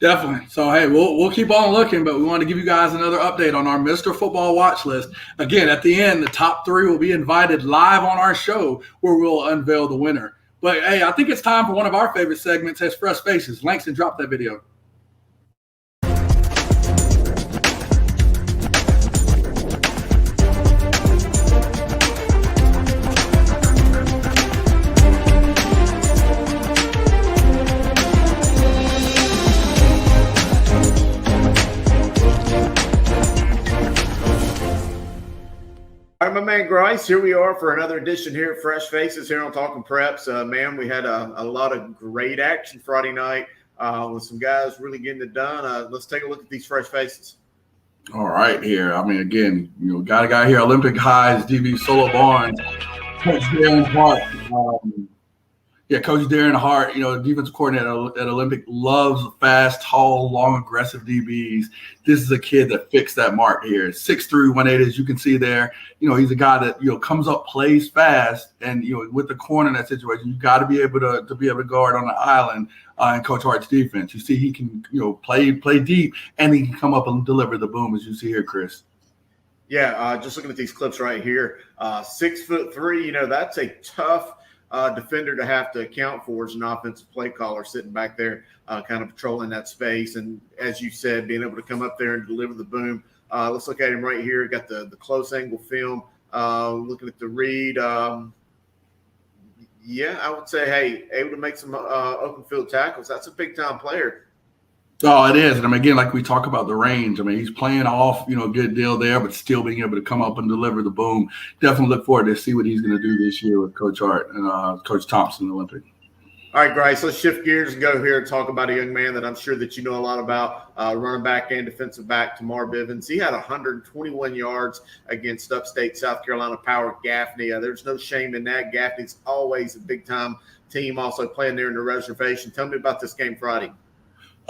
Definitely. So, hey, we'll keep on looking, but we want to give you guys another update on our Mr. Football watch list. Again, at the end, the top 3 will be invited live on our show where we'll unveil the winner. But, hey, I think it's time for one of our favorite segments, as Fresh Faces. Langston, drop that video. All right, my man Grice, here we are for another edition here at Fresh Faces here on Talking Preps. Man, we had a lot of great action Friday night with some guys really getting it done. Let's take a look at these Fresh Faces. All right, here. Again, got a guy here, Olympic Highs, DB Solo Barnes, Coach Darren Hart. Coach Darren Hart, defensive coordinator at Olympic, loves fast, tall, long, aggressive DBs. This is a kid that fixed that mark here. 6'3", 180, as you can see there. He's a guy that comes up, plays fast, and with the corner in that situation, you've got to be able to guard on the island in Coach Hart's defense. You see, he can play deep, and he can come up and deliver the boom, as you see here, Chris. Yeah, just looking at these clips right here, 6'3", that's a tough defender to have to account for as an offensive play caller sitting back there kind of patrolling that space. And as you said, being able to come up there and deliver the boom. Let's look at him right here. Got the close angle film. Looking at the read. I would say, hey, able to make some open field tackles. That's a big-time player. Oh, it is. And again, like we talk about the range, he's playing off, a good deal there, but still being able to come up and deliver the boom. Definitely look forward to see what he's going to do this year with Coach Hart and Coach Thompson, Olympic. All right, Grace, let's shift gears and go here and talk about a young man that I'm sure that you know a lot about, running back and defensive back, Tamar Bivens. He had 121 yards against upstate South Carolina Power Gaffney. There's no shame in that. Gaffney's always a big-time team, also playing there in the reservation. Tell me about this game Friday.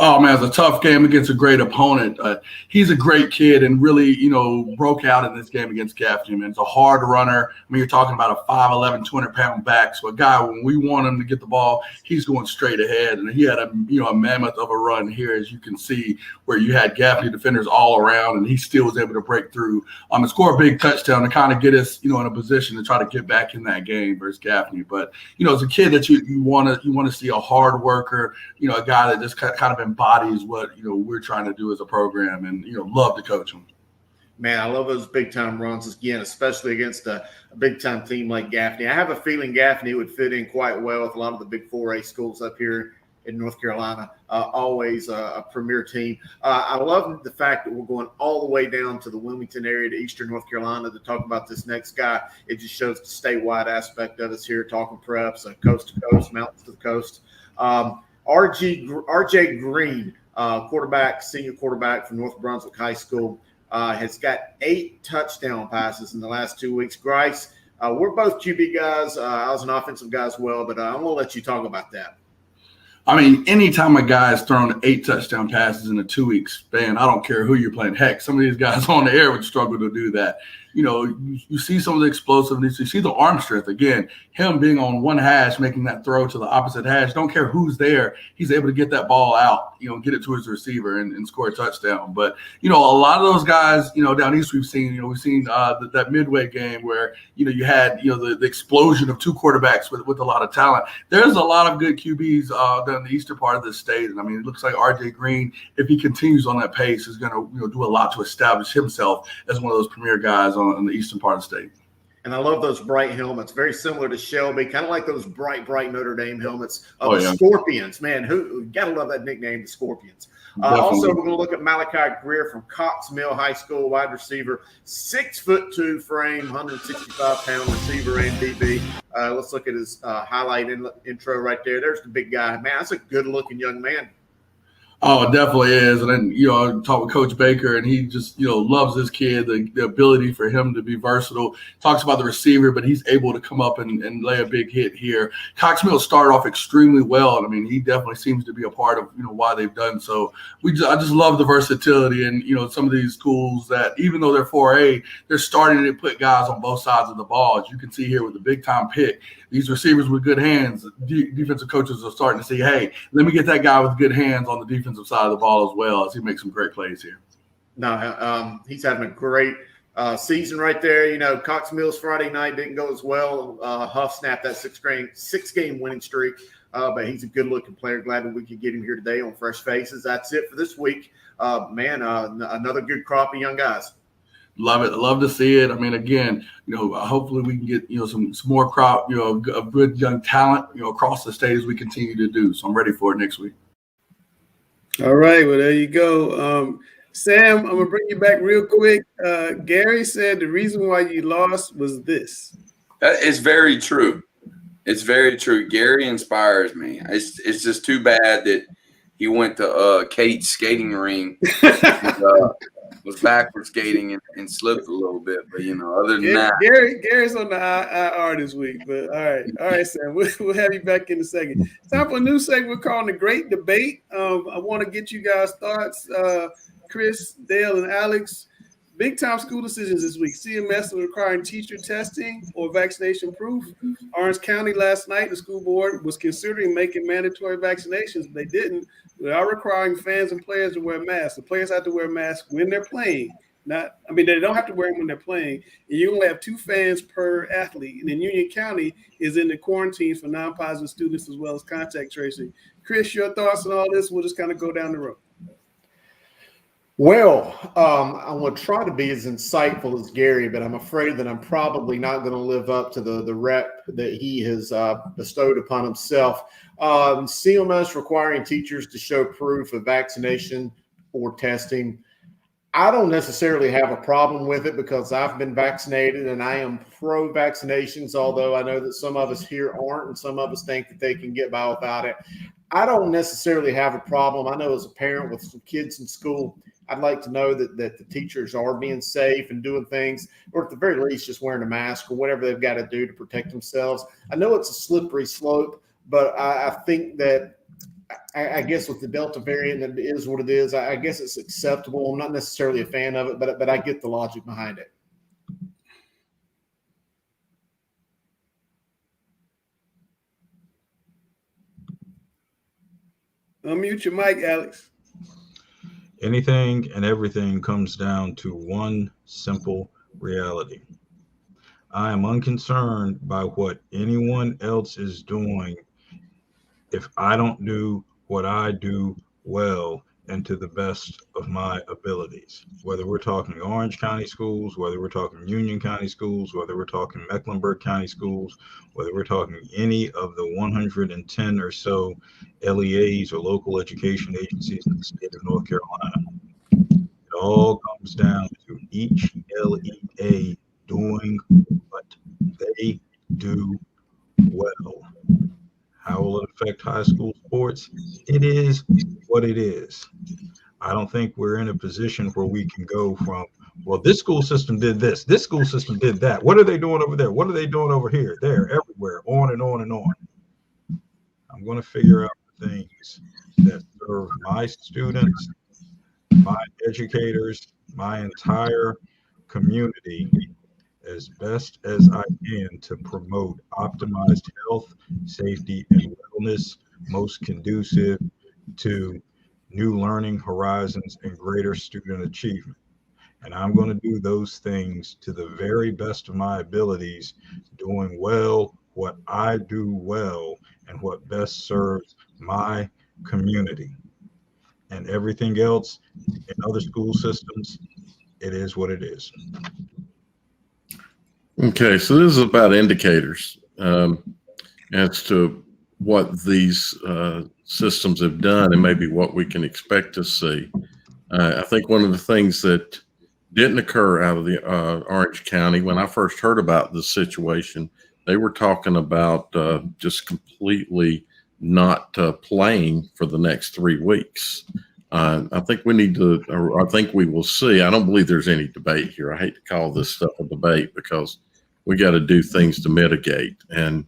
Oh, man, it's a tough game against a great opponent. He's a great kid and really, broke out in this game against Gaffney, man. It's a hard runner. I mean, you're talking about a 5'11", 200-pound back. So a guy, when we want him to get the ball, he's going straight ahead. And he had a mammoth of a run here, as you can see, where you had Gaffney defenders all around, and he still was able to break through to score a big touchdown to kind of get us, in a position to try to get back in that game versus Gaffney. But, as a kid that you want to see a hard worker, a guy that just kind of embodies what we're trying to do as a program, and love to coach him. Man, I love those big time runs again, especially against a big time team like Gaffney. I have a feeling Gaffney would fit in quite well with a lot of the big 4A schools up here in North Carolina. Always a premier team. I love the fact that we're going all the way down to the Wilmington area to Eastern North Carolina to talk about this next guy. It just shows the statewide aspect of us here, talking preps, coast to coast, mountains to the coast. RJ Green, senior quarterback from North Brunswick High School, has got 8 touchdown passes in the last 2 weeks. Grice, we're both QB guys. I was an offensive guy as well, but I'm going to let you talk about that. I mean, anytime a guy has thrown 8 touchdown passes in a 2-week span, I don't care who you're playing. Heck, some of these guys on the air would struggle to do that. You see some of the explosiveness. You see the arm strength. Again, him being on one hash, making that throw to the opposite hash. Don't care who's there. He's able to get that ball out, get it to his receiver and score a touchdown. But, a lot of those guys, down east we've seen that midway game where, you had, the explosion of 2 quarterbacks with a lot of talent. There's a lot of good QBs down the eastern part of the state. And, I mean, it looks like RJ Green, if he continues on that pace, is going to do a lot to establish himself as one of those premier guys on the eastern part of the state. And I love those bright helmets, very similar to Shelby, kind of like those bright Notre Dame helmets of the Scorpions. Man, who gotta love that nickname, the Scorpions. Also, we're going to look at Malachi Greer from Cox Mill High School, wide receiver, 6'2" frame, 165-pound receiver and DB. Let's look at his highlight intro right there. There's the big guy. Man, that's a good-looking young man. Oh, it definitely is. And then, I talked with Coach Baker, and he just, loves this kid, the ability for him to be versatile. Talks about the receiver, but he's able to come up and lay a big hit here. Cox Mill started off extremely well. And, I mean, he definitely seems to be a part of, why they've done so. I just love the versatility and, some of these schools that even though they're 4A, they're starting to put guys on both sides of the ball. As you can see here with the big-time pick, these receivers with good hands, defensive coaches are starting to say, hey, let me get that guy with good hands on the defensive side of the ball as well, as he makes some great plays here. No, he's having a great season right there. Cox Mills Friday night didn't go as well. Huff snapped that six-game winning streak, but he's a good-looking player. Glad that we could get him here today on Fresh Faces. That's it for this week. Another good crop of young guys. Love it. Love to see it. I mean, again, hopefully we can get, some more crop, of good young talent, across the state as we continue to do. So I'm ready for it next week. All right. Well, there you go. Sam, I'm going to bring you back real quick. Gary said the reason why you lost was this. It's very true. It's very true. Gary inspires me. It's just too bad that he went to Kate's skating ring. Was backward skating and slipped a little bit, but other than that, Gary's on the IR this week. But all right, Sam, we'll have you back in a second. Time for a new segment we're calling the Great Debate. I want to get you guys' thoughts, Chris, Dale, and Alex. Big time school decisions this week. CMS requiring teacher testing or vaccination proof. Orange County last night, the school board was considering making mandatory vaccinations, but they didn't. They are requiring fans and players to wear masks. The players have to wear masks when they're playing. They don't have to wear them when they're playing. And you only have 2 fans per athlete. And then Union County is in the quarantines for non-positive students as well as contact tracing. Chris, your thoughts on all this? We'll just kind of go down the road. Well, I want to try to be as insightful as Gary, but I'm afraid that I'm probably not going to live up to the rep that he has bestowed upon himself. CMS requiring teachers to show proof of vaccination or testing. I don't necessarily have a problem with it because I've been vaccinated and I am pro vaccinations, although I know that some of us here aren't and some of us think that they can get by without it. I don't necessarily have a problem. I know as a parent with some kids in school, I'd like to know that the teachers are being safe and doing things, or at the very least, just wearing a mask or whatever they've got to do to protect themselves. I know it's a slippery slope, but I think that I guess with the Delta variant, it is what it is. I guess it's acceptable. I'm not necessarily a fan of it, but I get the logic behind it. Unmute your mic, Alex. Anything and everything comes down to one simple reality. I am unconcerned by what anyone else is doing if I don't do what I do well and to the best of my abilities. Whether we're talking Orange County schools, whether we're talking Union County schools, whether we're talking Mecklenburg County schools, whether we're talking any of the 110 or so LEAs or local education agencies in the state of North Carolina. It all comes down to each LEA doing what they do well. How will it affect high school sports? It is what it is. I don't think we're in a position where we can go from, well, this school system did this school system did that. What are they doing over there? What are they doing over here? There, everywhere, on and on and on. I'm going to figure out the things that serve my students, my educators, my entire community as best as I can to promote optimized health, safety, and wellness, most conducive to new learning horizons and greater student achievement. And I'm going to do those things to the very best of my abilities, doing well what I do well and what best serves my community. And everything else in other school systems, it is what it is. Okay, so this is about indicators as to what these systems have done and maybe what we can expect to see. I think one of the things that didn't occur out of the Orange County, when I first heard about this situation, they were talking about just completely not playing for the next 3 weeks. I think we need to, or I think we will see. I don't believe there's any debate here. I hate to call this stuff a debate because we got to do things to mitigate. And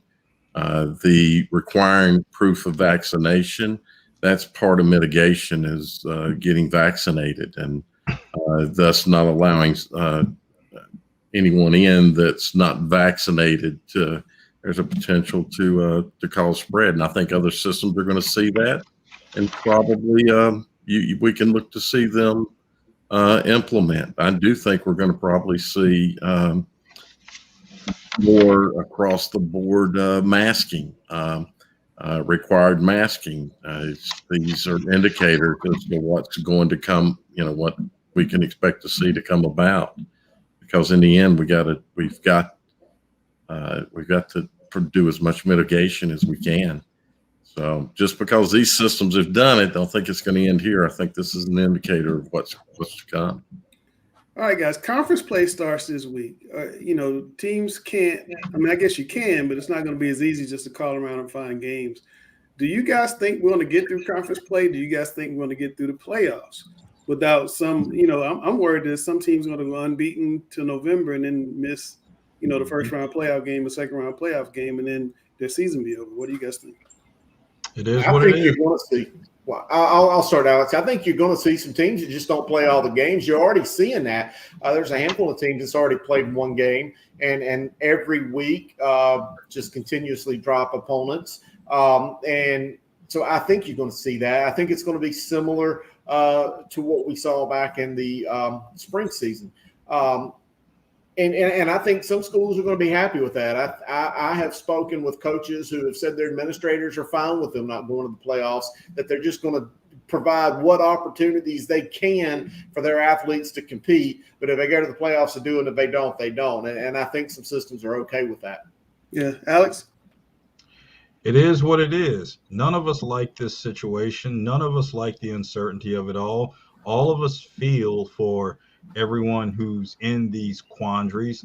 the requiring proof of vaccination, that's part of mitigation, is getting vaccinated and thus not allowing anyone in that's not vaccinated. There's a potential to cause spread. And I think other systems are going to see that, and probably we can look to see them implement. I do think we're going to probably see more across the board masking, required masking. These are indicators as to what's going to come, what we can expect to see to come about. Because in the end, we've got to do as much mitigation as we can. So just because these systems have done it, don't think it's going to end here. I think this is an indicator of what's to come. All right, guys. Conference play starts this week. Teams can't. I mean, I guess you can, but it's not going to be as easy just to call around and find games. Do you guys think we're going to get through conference play? Do you guys think we're going to get through the playoffs without some? I'm worried that some teams are going to go unbeaten till November and then miss, the first round playoff game, the second round playoff game, and then their season be over. What do you guys think? It is I what think it is. you're going to see. Well, I'll start, Alex. I think you're going to see some teams that just don't play all the games. You're already seeing that. There's a handful of teams that's already played one game, and every week just continuously drop opponents. And so I think you're going to see that. I think it's going to be similar to what we saw back in the spring season. And I think some schools are going to be happy with that. I have spoken with coaches who have said their administrators are fine with them not going to the playoffs, that they're just going to provide what opportunities they can for their athletes to compete. But if they go to the playoffs to do it, if they don't, they don't. And I think some systems are okay with that. Yeah. Alex? It is what it is. None of us like this situation. None of us like the uncertainty of it all. all of us feel for everyone who's in these quandaries.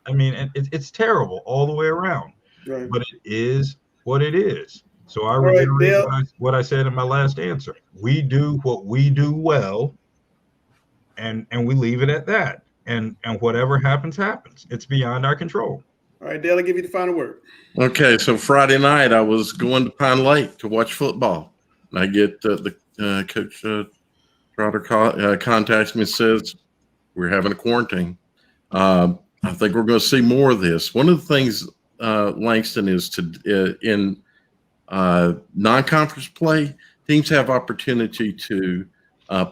It's terrible all the way around, Right. but it is what it is. So I right, reiterate Dale. what I said in my last answer. We do what we do well, and we leave it at that. And whatever happens, happens. It's beyond our control. All right, Dale, I'll give you the final word. Okay, so Friday night I was going to Pine Lake to watch football, and I get the coach Trotter contacts me and says we're having a quarantine. I think we're going to see more of this. One of the things Langston is in non-conference play, teams have opportunity to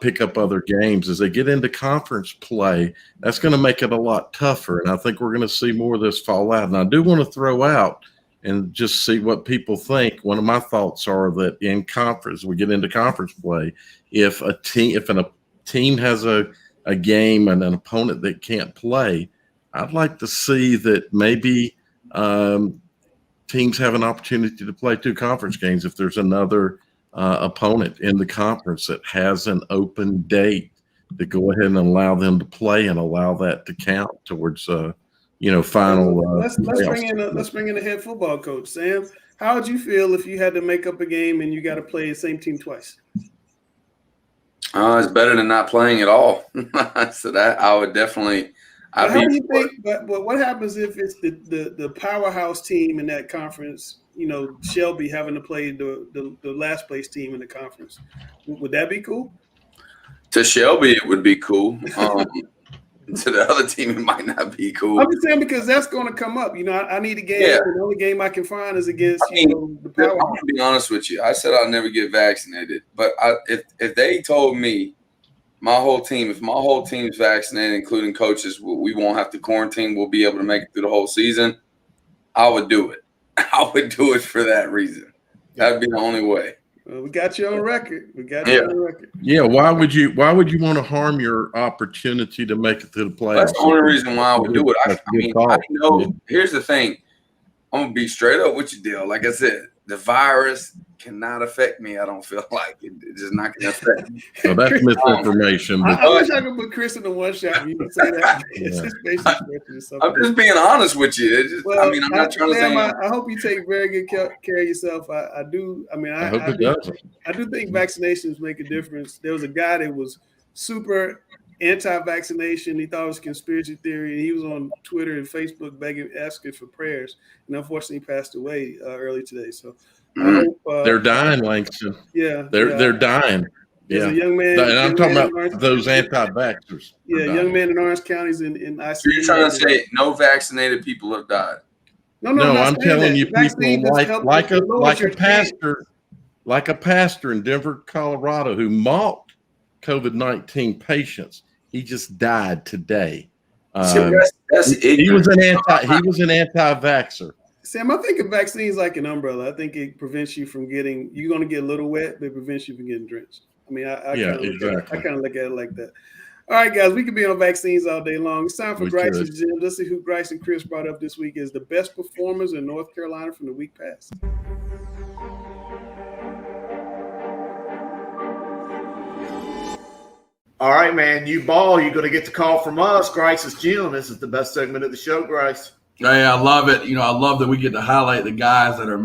pick up other games. As they get into conference play, that's going to make it a lot tougher, and I think we're going to see more of this fall out. And I do want to throw out and just see what people think. One of my thoughts are that in conference, we get into conference play, if a team has a game and an opponent that can't play, I'd like to see that maybe teams have an opportunity to play 2 conference games if there's another opponent in the conference that has an open date, to go ahead and allow them to play and allow that to count towards final. Let's bring in the head football coach, Sam. How would you feel if you had to make up a game and you got to play the same team twice? It's better than not playing at all. So that I would definitely. How do you think? But what happens if it's the powerhouse team in that conference? Shelby having to play the last place team in the conference. Would that be cool? To Shelby, it would be cool. To the other team, it might not be cool. I'm just saying because that's going to come up. I need a game. And the only game I can find is against the power. I'm going to be honest with you. I said I'll never get vaccinated. But if they told me if my whole team's vaccinated, including coaches, we won't have to quarantine, we'll be able to make it through the whole season, I would do it. I would do it for that reason. That'd be the only way. Well, we got you on record. On record. Yeah. Why would you want to harm your opportunity to make it to the playoffs? That's the only reason why I would do it. I know. Here's the thing. I'm gonna be straight up with you, Dale. Like I said, the virus cannot affect me. I don't feel like it's just not gonna affect me. So that's misinformation. I wish I could put Chris in the one shot. You can say that. I'm just being honest with you. I'm not trying to say. I hope you take very good care of yourself. I do. I hope it does. I do think vaccinations make a difference. There was a guy that was super anti-vaccination. He thought it was conspiracy theory. He was on Twitter and Facebook asking for prayers, and unfortunately he passed away early today. So I hope, they're dying, Langston. Yeah, they're dying. There's a young man, and I'm talking about those anti-vaxxers. Yeah, young man in Orange County's in ICU. So you're trying to say no vaccinated people have died? No, I'm telling you, people like a pastor in Denver, Colorado, who mocked COVID-19 patients. He just died today. He was an anti-vaxxer. Sam, I think a vaccine is like an umbrella. I think it prevents you from you're going to get a little wet, but it prevents you from getting drenched. I kind of look at it like that. All right, guys, we could be on vaccines all day long. It's time for Grice's Gym. Let's see who Grice and Chris brought up this week as the best performers in North Carolina from the week past. All right, man. You ball. You're going to get the call from us, Grice's Gym. This is the best segment of the show, Grice. Hey, I love it. I love that we get to highlight the guys that are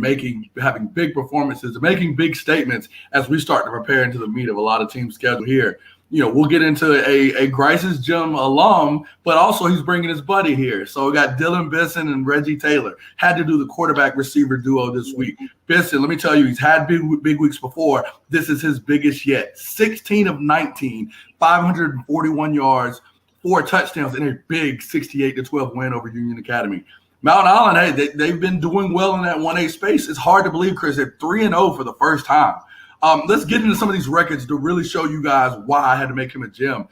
having big performances, making big statements as we start to prepare into the meat of a lot of team schedule here. We'll get into a Grice's Gym alum, but also he's bringing his buddy here. So we got Dylan Bisson and Reggie Taylor. Had to do the quarterback-receiver duo this week. Bisson, let me tell you, he's had big weeks before. This is his biggest yet. 16 of 19, 541 yards, 4 touchdowns in a big 68-12 win over Union Academy. Mount Island, hey, they've been doing well in that 1A space. It's hard to believe, Chris, they're 3-0 for the first time. Let's get into some of these records to really show you guys why I had to make him a gem.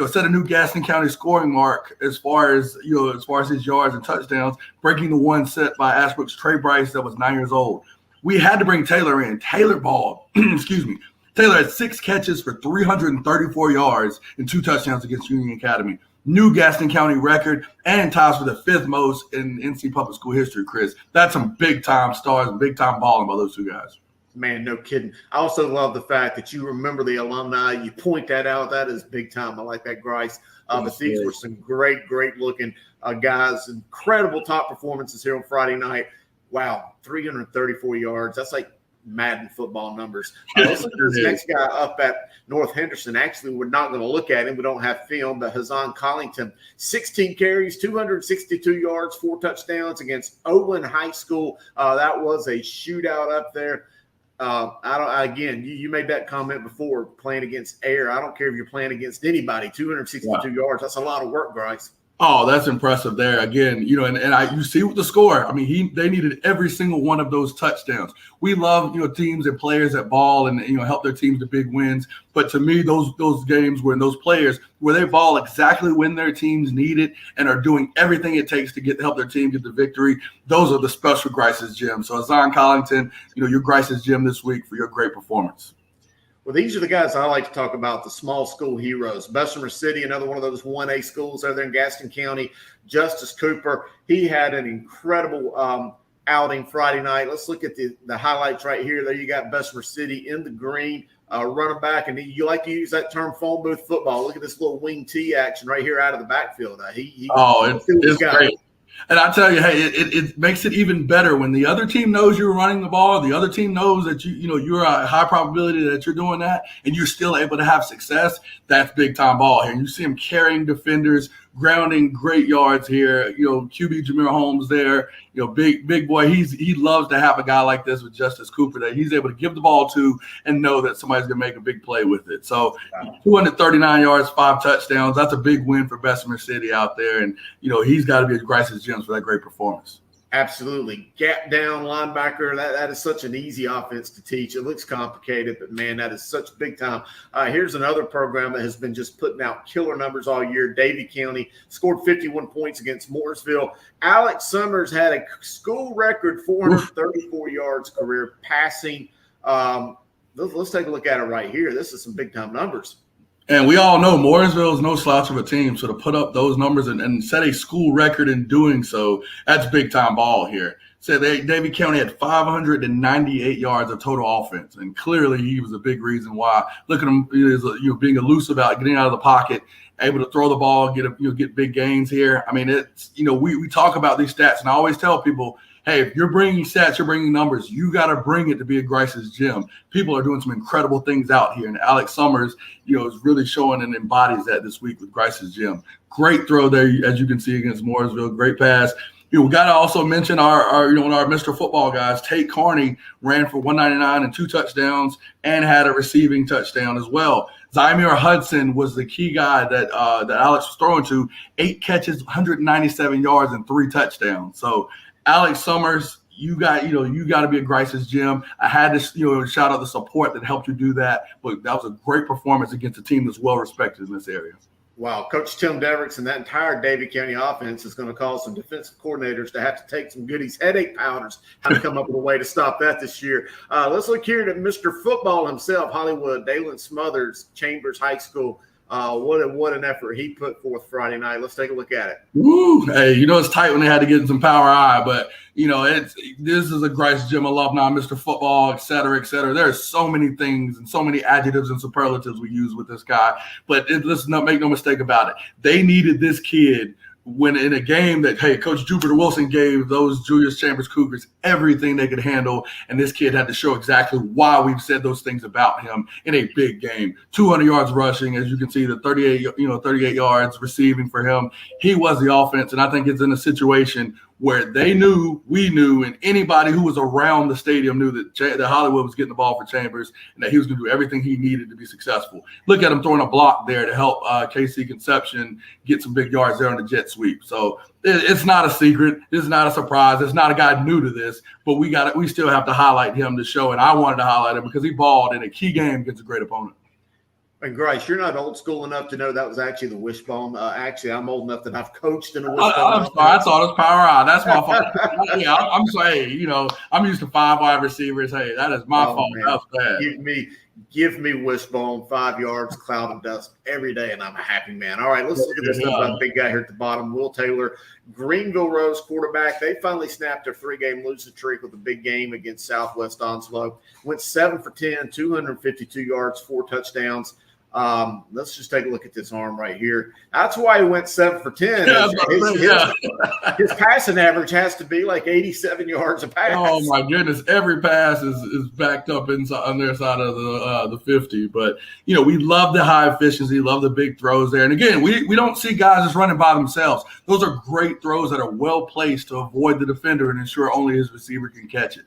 Set a new Gaston County scoring mark as far as his yards and touchdowns, breaking the one set by Ashbrook's Trey Bryce that was 9 years old. We had to bring Taylor in. Taylor balled. Excuse me. Taylor had 6 catches for 334 yards and 2 touchdowns against Union Academy. New Gaston County record and ties for the 5th most in NC public school history, Chris. That's some big-time stars and big-time balling by those 2 guys. Man, no kidding. I also love the fact that you remember the alumni. You point that out. That is big time. I like that, Grice. But these were some great looking guys. Incredible top performances here on Friday night. Wow, 334 yards. That's like Madden football numbers. Let's look at this next guy up at North Henderson. Actually, we're not going to look at him. We don't have film, but Hassan Collington, 16 carries, 262 yards, 4 touchdowns against Owen High School. That was a shootout up there. You made that comment before, playing against air. I don't care if you're playing against anybody. 262 yards. That's a lot of work, Bryce. Oh, that's impressive there. Again, you see with the score. I mean, they needed every single one of those touchdowns. We love, teams and players that ball and, help their teams to big wins. But to me, those games those players where they ball exactly when their teams need it and are doing everything it takes to help their team get the victory, those are the special Grice's Gym. So Hassan Collington, your Grice's Gym this week for your great performance. Well, these are the guys I like to talk about, the small school heroes. Bessemer City, another one of those 1A schools over there in Gaston County. Justice Cooper, he had an incredible outing Friday night. Let's look at the highlights right here. There you got Bessemer City in the green, running back. And you like to use that term phone booth football. Look at this little wing T action right here out of the backfield. It's great. And I tell you, hey, it makes it even better when the other team knows you're running the ball. The other team knows that you're a high probability that you're doing that, and you're still able to have success. That's big time ball here. And you see him carrying defenders, grounding great yards here. QB Jameer Holmes there. Big boy. He loves to have a guy like this with Justice Cooper that he's able to give the ball to and know that somebody's gonna make a big play with it. So 239 yards, 5 touchdowns. That's a big win for Bessemer City out there, and he's got to be at Grice's Gyms for that great performance. Absolutely. Gap down linebacker. That is such an easy offense to teach. It looks complicated, but, man, that is such big time. Here's another program that has been just putting out killer numbers all year. Davie County scored 51 points against Mooresville. Alex Summers had a school record 434 yards career passing. Let's take a look at it right here. This is some big-time numbers. And we all know Mooresville is no slouch of a team, so to put up those numbers and set a school record in doing so, that's big-time ball here. So Davie County had 598 yards of total offense, and clearly he was a big reason why. Look at him, being elusive out, getting out of the pocket, able to throw the ball, get big gains here. I mean, it's we talk about these stats, and I always tell people, hey, if you're bringing stats, you're bringing numbers, you got to bring it to be a Grice's Gym. People are doing some incredible things out here, and Alex Summers, is really showing and embodies that this week with Grice's Gym. Great throw there, as you can see, against Mooresville. Great pass. We got to also mention our Mr. Football guys. Tate Carney ran for 199 and 2 touchdowns and had a receiving touchdown as well. Zymir Hudson was the key guy that Alex was throwing to. 8 catches, 197 yards, and 3 touchdowns. So Alex Summers, you got to be at Grice's Gym. I had to shout out the support that helped you do that, but that was a great performance against a team that's well respected in this area. Wow, Coach Tim Devericks and that entire Davie County offense is going to cause some defensive coordinators to have to take some goodies, headache powders, how to come up with a way to stop that this year. Let's look here at Mr. Football himself, Hollywood, Dalen Smothers, Chambers High School. What an effort he put forth Friday night. Let's take a look at it. Woo! Hey, it's tight when they had to get some power eye, but this is a Grice's Gym alumni, Mr. Football, et cetera, et cetera. There's so many things and so many adjectives and superlatives we use with this guy, but let's not make no mistake about it. They needed this kid when in a game that, hey, Coach Jupiter Wilson gave those Julius Chambers Cougars everything they could handle, and this kid had to show exactly why we've said those things about him in a big game. 200 yards rushing, as you can see, the 38 yards receiving for him. He was the offense, and I think it's in a situation where we knew, and anybody who was around the stadium knew that Hollywood was getting the ball for Chambers and that he was going to do everything he needed to be successful. Look at him throwing a block there to help KC Conception get some big yards there on the jet sweep. So it's not a secret. It's not a surprise. It's not a guy new to this, but we still have to highlight him to show, and I wanted to highlight him because he balled in a key game against a great opponent. And Grice, you're not old school enough to know that was actually the wishbone. Actually, I'm old enough that I've coached in a wishbone. I'm sorry. I thought it was power eye. That's my fault. I'm sorry. I'm used to 5 wide receivers. Hey, that is my fault. Man. That was bad. Give me Wishbone, 5 yards, cloud of dust every day, and I'm a happy man. All right, let's look at this stuff about the big guy here at the bottom. Will Taylor, Greenville Rose quarterback. They finally snapped their 3-game losing streak with a big game against Southwest Onslow. Went 7 for 10, 252 yards, 4 touchdowns. Let's just take a look at this arm right here. That's why he went 7 for 10. His passing average has to be like 87 yards a pass. Oh my goodness! Every pass is backed up inside on their side of the 50. But we love the high efficiency, love the big throws there. And again, we don't see guys just running by themselves. Those are great throws that are well placed to avoid the defender and ensure only his receiver can catch it.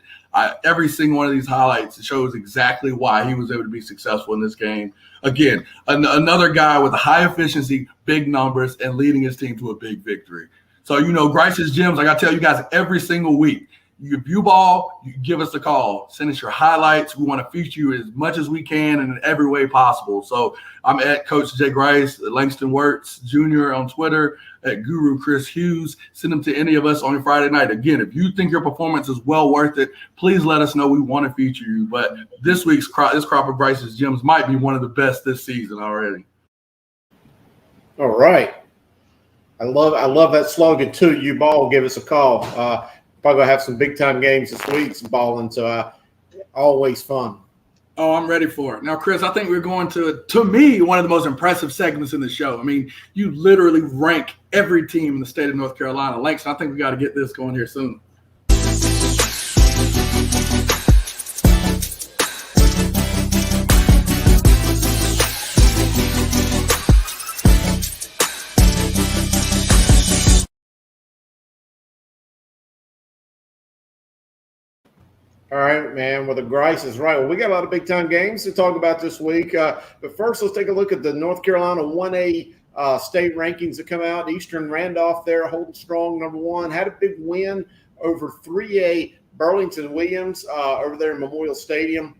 Every single one of these highlights shows exactly why he was able to be successful in this game. Again, another guy with high efficiency, big numbers, and leading his team to a big victory. So, Grice's Gyms, like I tell you guys every single week, if you ball, you give us a call. Send us your highlights. We want to feature you as much as we can and in every way possible. So I'm at Coach Jay Grice, Langston Wirtz Jr. on Twitter, at Guru Chris Hughes. Send them to any of us on a Friday night. Again, if you think your performance is well worth it, please let us know. We want to feature you. But this crop of Grice's Gyms might be one of the best this season already. All right. I love that slogan too. You ball, give us a call. Probably gonna have some big time games this week, some balling. So always fun. Oh, I'm ready for it. Now, Chris, I think we're going to me, one of the most impressive segments in the show. I mean, you literally rank every team in the state of North Carolina. Langston, I think we got to get this going here soon. All right, man. Well, the Grice is right. Well, we got a lot of big-time games to talk about this week. But first, let's take a look at the North Carolina 1A state rankings that come out. Eastern Randolph there holding strong, number 1. Had a big win over 3A Burlington Williams over there in Memorial Stadium.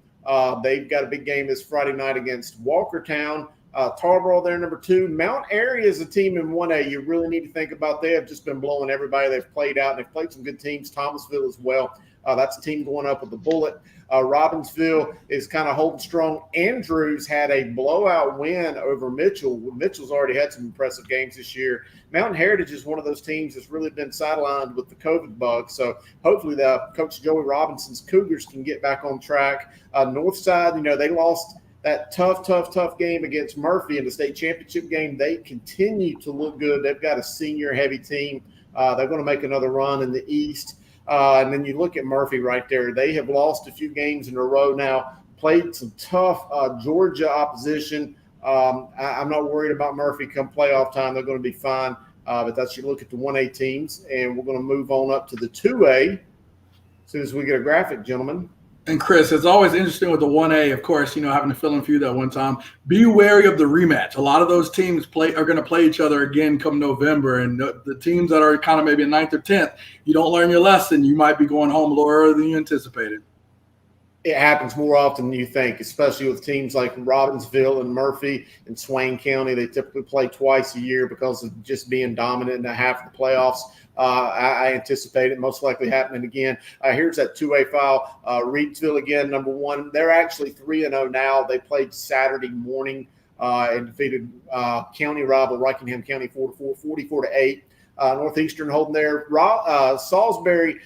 They've got a big game this Friday night against Walkertown. Tarboro there, number 2. Mount Airy is a team in 1A you really need to think about. They have just been blowing everybody they've played out, and they've played some good teams. Thomasville as well. That's a team going up with the bullet. Robbinsville is kind of holding strong. Andrews had a blowout win over Mitchell. Mitchell's already had some impressive games this year. Mountain Heritage is one of those teams that's really been sidelined with the COVID bug. So hopefully Coach Joey Robinson's Cougars can get back on track. Northside, they lost that tough game against Murphy in the state championship game. They continue to look good. They've got a senior-heavy team. They're going to make another run in the East. And then you look at Murphy right there. They have lost a few games in a row now, played some tough Georgia opposition. I'm not worried about Murphy come playoff time. They're going to be fine. But that's you look at the 1A teams, and we're going to move on up to the 2A as soon as we get a graphic, gentlemen. And Chris, it's always interesting with the 1A, of course, having to fill in for you that one time. Be wary of the rematch. A lot of those teams are going to play each other again come November. And the teams that are kind of maybe in 9th or 10th, you don't learn your lesson, you might be going home a little earlier than you anticipated. It happens more often than you think, especially with teams like Robbinsville and Murphy and Swain County. They typically play twice a year because of just being dominant in half of the playoffs. I anticipate it most likely happening again. Here's that 2A file. Reedsville again, number 1. They're actually 3-0 now. They played Saturday morning and defeated county rival Rockingham County 44-8. Northeastern holding there. Salisbury,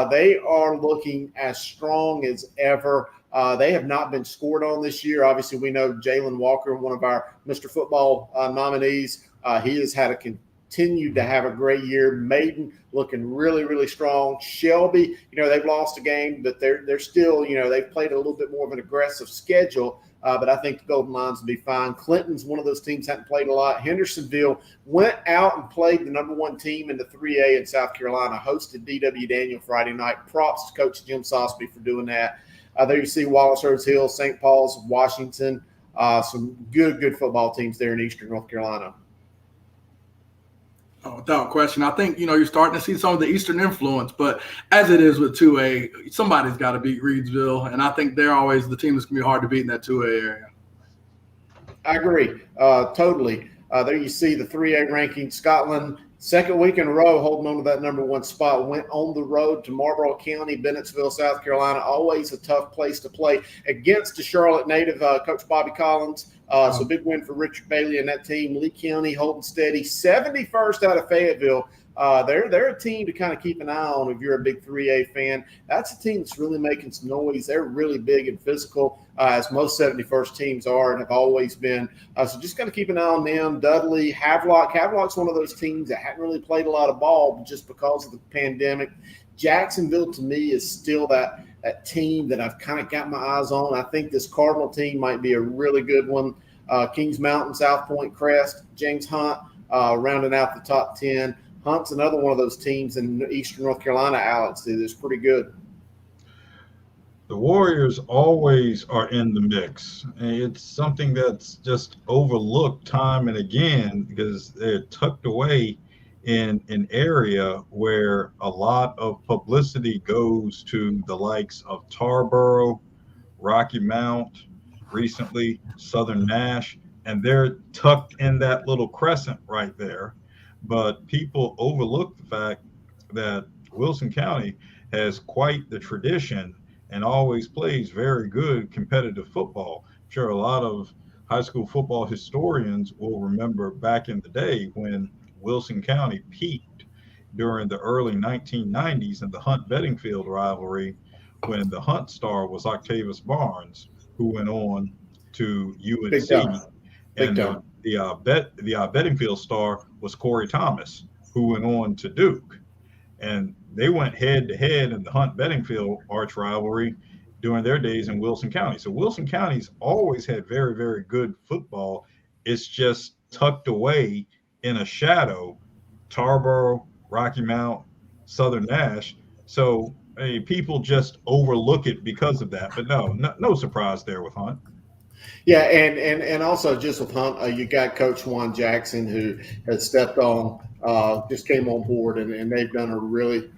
they are looking as strong as ever. They have not been scored on this year. Obviously, we know Jalen Walker, one of our Mr. Football nominees. He has had continued to have a great year. Maiden looking really, really strong. Shelby, they've lost a game, but they're still, they've played a little bit more of an aggressive schedule. But I think the Golden Lions will be fine. Clinton's one of those teams that haven't played a lot. Hendersonville went out and played the number 1 team in the 3A in South Carolina, hosted D.W. Daniel Friday night. Props to Coach Jim Sosby for doing that. There you see Wallace Rose Hill, St. Paul's, Washington, some good football teams there in Eastern North Carolina. Oh, without question. I think, you're starting to see some of the Eastern influence, but as it is with 2A, somebody's got to beat Reedsville, and I think they're always the team that's going to be hard to beat in that 2A area. I agree. Totally. There you see the 3A ranking. Scotland Second week in a row, holding on to that number one spot. Went on the road to Marlboro County, Bennettsville, South Carolina. Always a tough place to play against the Charlotte native, Coach Bobby Collins. So big win for Richard Bailey and that team. Lee County holding steady. 71st out of Fayetteville. They're a team to kind of keep an eye on if you're a big 3A fan. That's a team that's really making some noise. They're really big and physical, as most 71st teams are and have always been. So just got to keep an eye on them. Dudley, Havelock. Havelock's one of those teams that hadn't really played a lot of ball just because of the pandemic. Jacksonville, to me, is still that team that I've kind of got my eyes on. I think this Cardinal team might be a really good one. Kings Mountain, South Point Crest, James Hunt, rounding out the top 10. Hunt's another one of those teams in Eastern North Carolina, Alex, that is pretty good. The Warriors always are in the mix. And it's something that's just overlooked time and again because they're tucked away in an area where a lot of publicity goes to the likes of Tarboro, Rocky Mount, recently Southern Nash, and they're tucked in that little crescent right there. But people overlook the fact that Wilson County has quite the tradition and always plays very good competitive football. I'm sure a lot of high school football historians will remember back in the day when Wilson County peaked during the early 1990s in the Hunt Beddingfield rivalry, when the Hunt star was Octavius Barnes, who went on to UNC. The Beddingfield star was Corey Thomas, who went on to Duke. And they went head-to-head in the Hunt Beddingfield arch rivalry during their days in Wilson County. So Wilson County's always had very, very good football. It's just tucked away in a shadow. Tarboro, Rocky Mount, Southern Nash. So people just overlook it because of that. But no surprise there with Hunt. Yeah, and also just with Hunt, you got Coach Juan Jackson, who has stepped on, just came on board, and they've done a really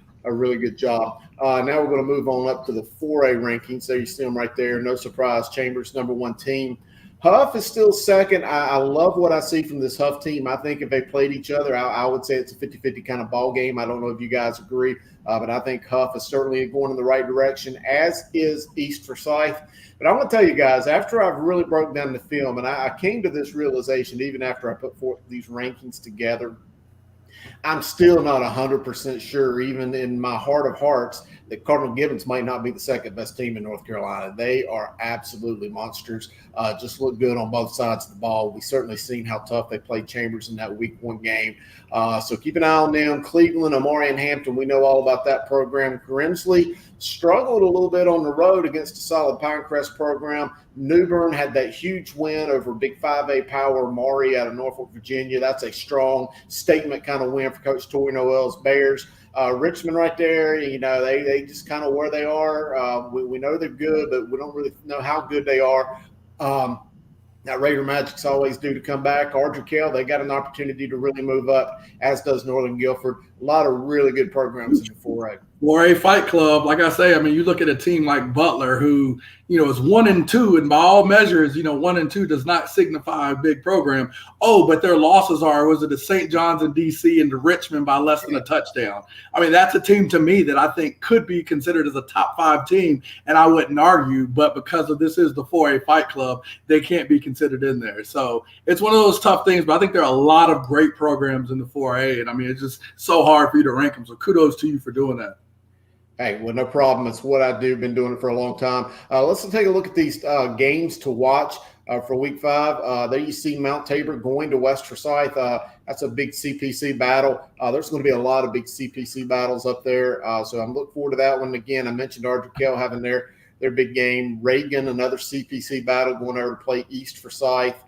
good job. Now we're going to move on up to the 4A rankings. So you see them right there. No surprise, Chambers, number one team. Huff is still second. I love what I see from this Huff team. I think if they played each other, I would say it's a 50-50 kind of ball game. I don't know if you guys agree, but I think Huff is certainly going in the right direction, as is East Forsyth. But I'm going to tell you guys, after I've really broke down the film, and I came to this realization even after I put forth these rankings together, I'm still not 100% sure, even in my heart of hearts, that Cardinal Gibbons might not be the second best team in North Carolina. They are absolutely monsters. Just look good on both sides of the ball. We've certainly seen how tough they played Chambers in that week one game. So keep an eye on them. Cleveland, Maureen Hampton, we know all about that program. Grimsley struggled a little bit on the road against a solid Pinecrest program. Newbern had that huge win over Big 5A power Maury out of Norfolk, Virginia. That's a strong statement kind of win for Coach Tori Noel's Bears. Richmond right there, they just kind of where they are. We know they're good, but we don't really know how good they are. That Raider Magic's always due to come back. Ardrey, they got an opportunity to really move up, as does Northern Guilford. A lot of really good programs in the 4A. 4A Fight Club, like I say, you look at a team like Butler, who, is 1-2, and by all measures, 1-2 does not signify a big program. Oh, but their losses was it to St. John's and DC and to Richmond by less than a touchdown? That's a team to me that I think could be considered as a top 5 team, and I wouldn't argue, but because of this is the 4A Fight Club, they can't be considered in there. So it's one of those tough things, but I think there are a lot of great programs in the 4A, and it's just so hard for you to rank them. So kudos to you for doing that. Hey, well, no problem. It's what I do. Been doing it for a long time. Let's take a look at these games to watch for Week 5. There you see Mount Tabor going to West Forsyth. That's a big CPC battle. There's going to be a lot of big CPC battles up there. So I'm looking forward to that one. Again, I mentioned Ardrey having their big game. Reagan, another CPC battle, going over to play East Forsyth.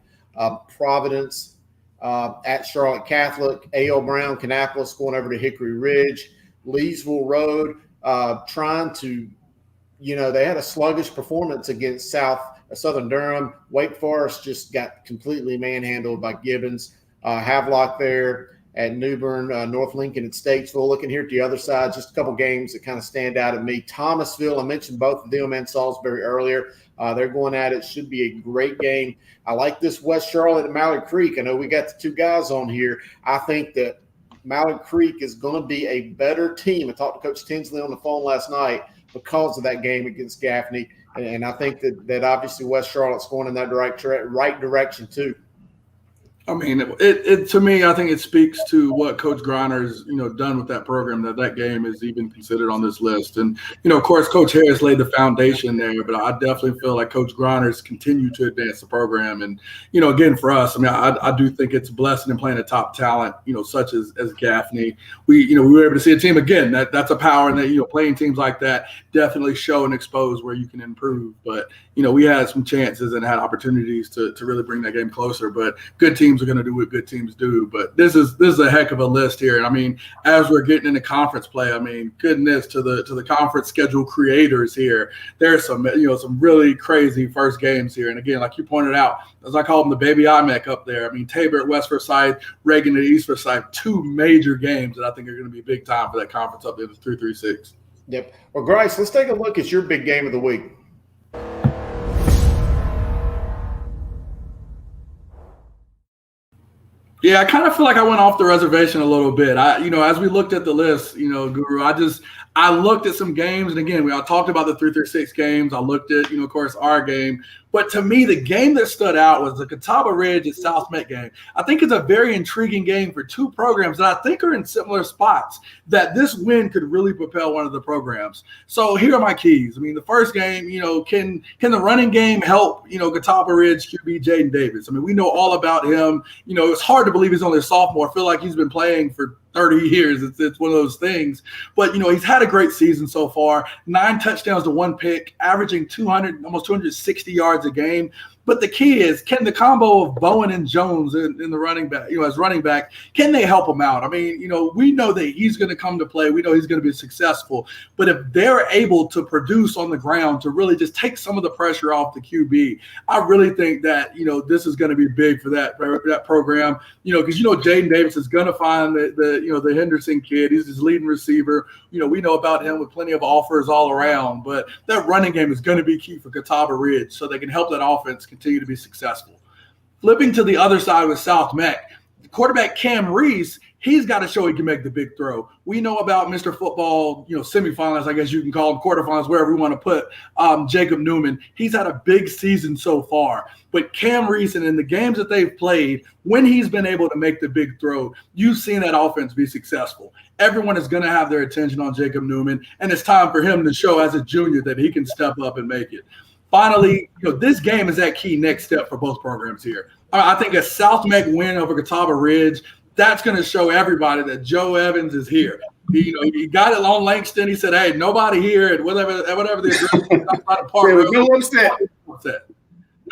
Providence at Charlotte Catholic. A.L. Brown, Kannapolis going over to Hickory Ridge. Leesville Road. Trying to, they had a sluggish performance against Southern Durham. Wake Forest just got completely manhandled by Gibbons. Havelock there at Newbern, North Lincoln at Statesville. Looking here at the other side, just a couple games that kind of stand out at me. Thomasville, I mentioned both of them and Salisbury earlier. They're going at it. Should be a great game. I like this West Charlotte and Mallory Creek. I know we got the two guys on here. I think that Mallard Creek is going to be a better team. I talked to Coach Tinsley on the phone last night because of that game against Gaffney. And I think that obviously West Charlotte's going in that right direction too. I mean, it to me, I think it speaks to what Coach Griner's, done with that program, that game is even considered on this list. And, of course, Coach Harris laid the foundation there, but I definitely feel like Coach Griner's continued to advance the program. And, again, for us, I mean, I do think it's a blessing in playing a top talent, such as Gaffney. We were able to see a team, again, that's a power, and that, playing teams like that definitely show and expose where you can improve. But, we had some chances and had opportunities to really bring that game closer. But good teams are going to do what good teams do. But this is a heck of a list here. And I mean, as we're getting into conference play, I mean, goodness to the conference schedule creators here. There's some some really crazy first games here. And again, like you pointed out, as I call them, the baby IMEC up there. I mean, Tabor at West Forsyth, Reagan at East Forsyth, two major games that I think are going to be big time for that conference up there, the 336. Yep. Well, Grice, let's take a look at your big game of the week. Yeah, I kind of feel like I went off the reservation a little bit. As we looked at the list, Guru, I looked at some games, and again, I talked about the 336 games. I looked at, of course, our game. But to me, the game that stood out was the Catawba Ridge at South Met game. I think it's a very intriguing game for two programs that I think are in similar spots, that this win could really propel one of the programs. So here are my keys. I mean, the first game, can the running game help, Catawba Ridge QB Jaden Davis? I mean, we know all about him. It's hard to believe he's only a sophomore. I feel like he's been playing for 30 years. It's one of those things. But, he's had a great season so far. 9 touchdowns to 1 pick, averaging almost 260 yards a game. But the key is, can the combo of Bowen and Jones in the running back, as running back, can they help him out? I mean, we know that he's going to come to play. We know he's going to be successful. But if they're able to produce on the ground to really just take some of the pressure off the QB, I really think that, this is going to be big for that program, because, Jaden Davis is going to find the Henderson kid. He's his leading receiver. We know about him with plenty of offers all around. But that running game is going to be key for Catawba Ridge so they can help that offense continue to be successful. Flipping to the other side with South Met, quarterback Cam Reese, he's got to show he can make the big throw. We know about Mr. Football, semifinals, I guess you can call them, quarterfinals, wherever we want to put Jacob Newman. He's had a big season so far. But Cam Reese, and in the games that they've played, when he's been able to make the big throw, you've seen that offense be successful. Everyone is going to have their attention on Jacob Newman, and it's time for him to show as a junior that he can step up and make it. Finally, this game is that key next step for both programs here. I think a South Meck win over Catawba Ridge, that's going to show everybody that Joe Evans is here. He got it on Langston. He said, "Hey, nobody here at whatever the upset."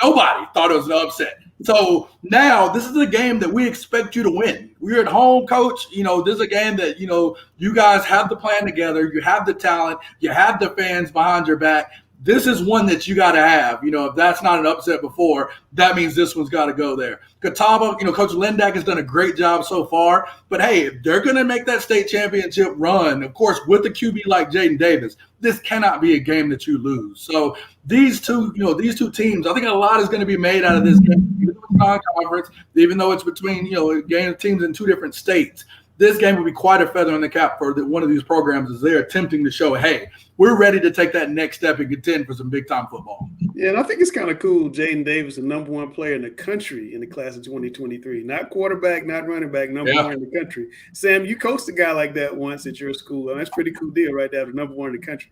Nobody thought it was an upset. So now this is a game that we expect you to win. We're at home, Coach. This is a game that you guys have the plan together. You have the talent. You have the fans behind your back. This is one that you got to have. If that's not an upset before, that means this one's got to go there. Catawba, Coach Lindak has done a great job so far. But, hey, if they're going to make that state championship run, of course, with a QB like Jaden Davis, this cannot be a game that you lose. So these two teams, I think a lot is going to be made out of this game. Even though it's non-conference, even though it's between, game teams in two different states. This game will be quite a feather in the cap for one of these programs as they're attempting to show, hey, we're ready to take that next step and contend for some big-time football. Yeah, and I think it's kind of cool. Jaden Davis, the number 1 player in the country in the class of 2023. Not quarterback, not running back, number 1 in the country. Sam, you coached a guy like that once at your school. That's a pretty cool deal right there, the number 1 in the country.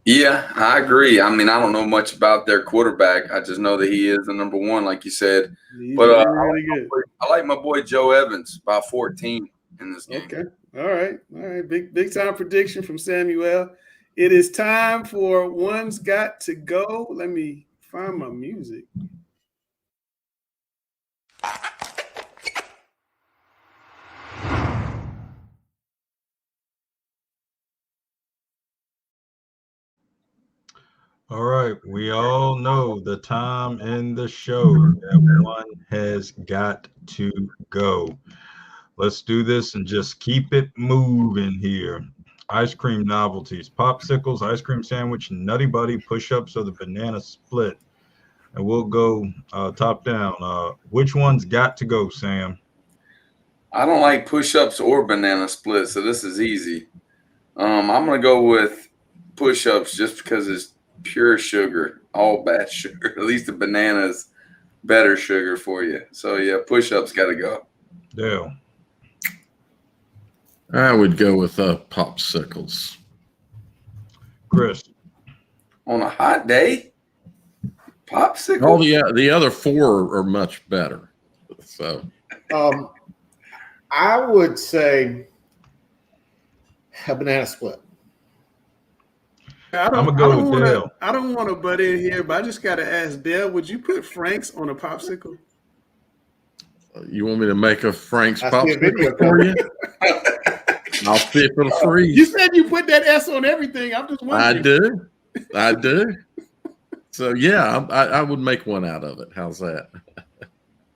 Yeah, I agree. I mean, I don't know much about their quarterback. I just know that he is the number 1, like you said. But really good. I like my boy Joe Evans by 14 in this game. Okay. All right. Big time prediction from Samuel. It is time for One's Got to Go. Let me find my music. All right, we all know the time in the show that one has got to go. Let's do this and just keep it moving here. Ice cream novelties, Popsicles, ice cream sandwich, Nutty Buddy, push-ups, or the banana split. And we'll go top down. Which one's got to go, Sam? I don't like push-ups or banana splits, so this is easy. I'm going to go with push-ups just because it's pure sugar, all bad sugar. At least the banana is better sugar for you. So, yeah, push-ups got to go. Dale. I would go with popsicles. Chris. On a hot day, popsicle. All the other four are much better. So, I would say a banana split. I I'm gonna go with Dale. I don't want to butt in here, but I just got to ask Dale, would you put Frank's on a popsicle? you want me to make a Frank's I see a video popsicle for you? I'll see if it'll freeze. You said you put that S on everything. I'm just wondering. I do. So yeah, I would make one out of it. How's that?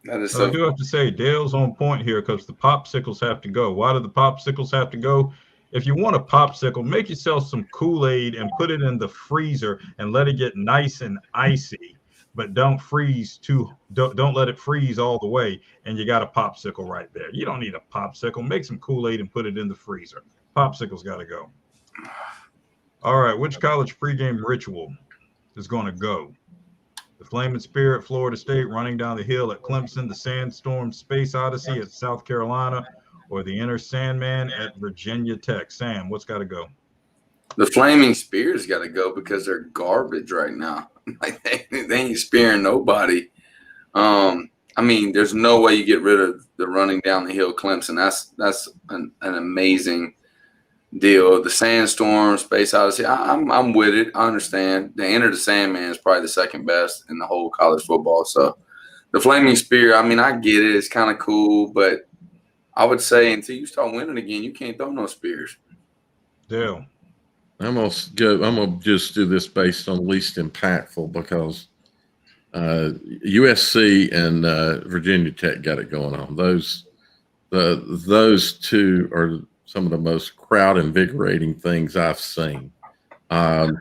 That is So I do have to say, Dale's on point here because the popsicles have to go. Why do the popsicles have to go? If you want a popsicle, make yourself some Kool-Aid and put it in the freezer and let it get nice and icy, but don't let it freeze all the way, and you got a popsicle right there. You don't need a popsicle. Make some Kool-Aid and put it in the freezer. Popsicles got to go. All right, which college pregame ritual is going to go? The Flaming Spirit, Florida State, running down the hill at Clemson, the Sandstorm Space Odyssey at South Carolina, or the Inner Sandman at Virginia Tech? Sam, what's got to go? The Flaming Spears got to go because they're garbage right now. Like they ain't spearing nobody. I mean, there's no way you get rid of the running down the hill Clemson. That's an amazing deal. The Sandstorm, Space Odyssey, I'm with it. I understand. The Enter the Sandman is probably the second best in the whole college football. So the Flaming Spear, I mean, I get it. It's kind of cool, but I would say until you start winning again, you can't throw no spears. Dale. I'm gonna just do this based on least impactful because USC and Virginia Tech got it going on. Those two are some of the most crowd invigorating things I've seen. The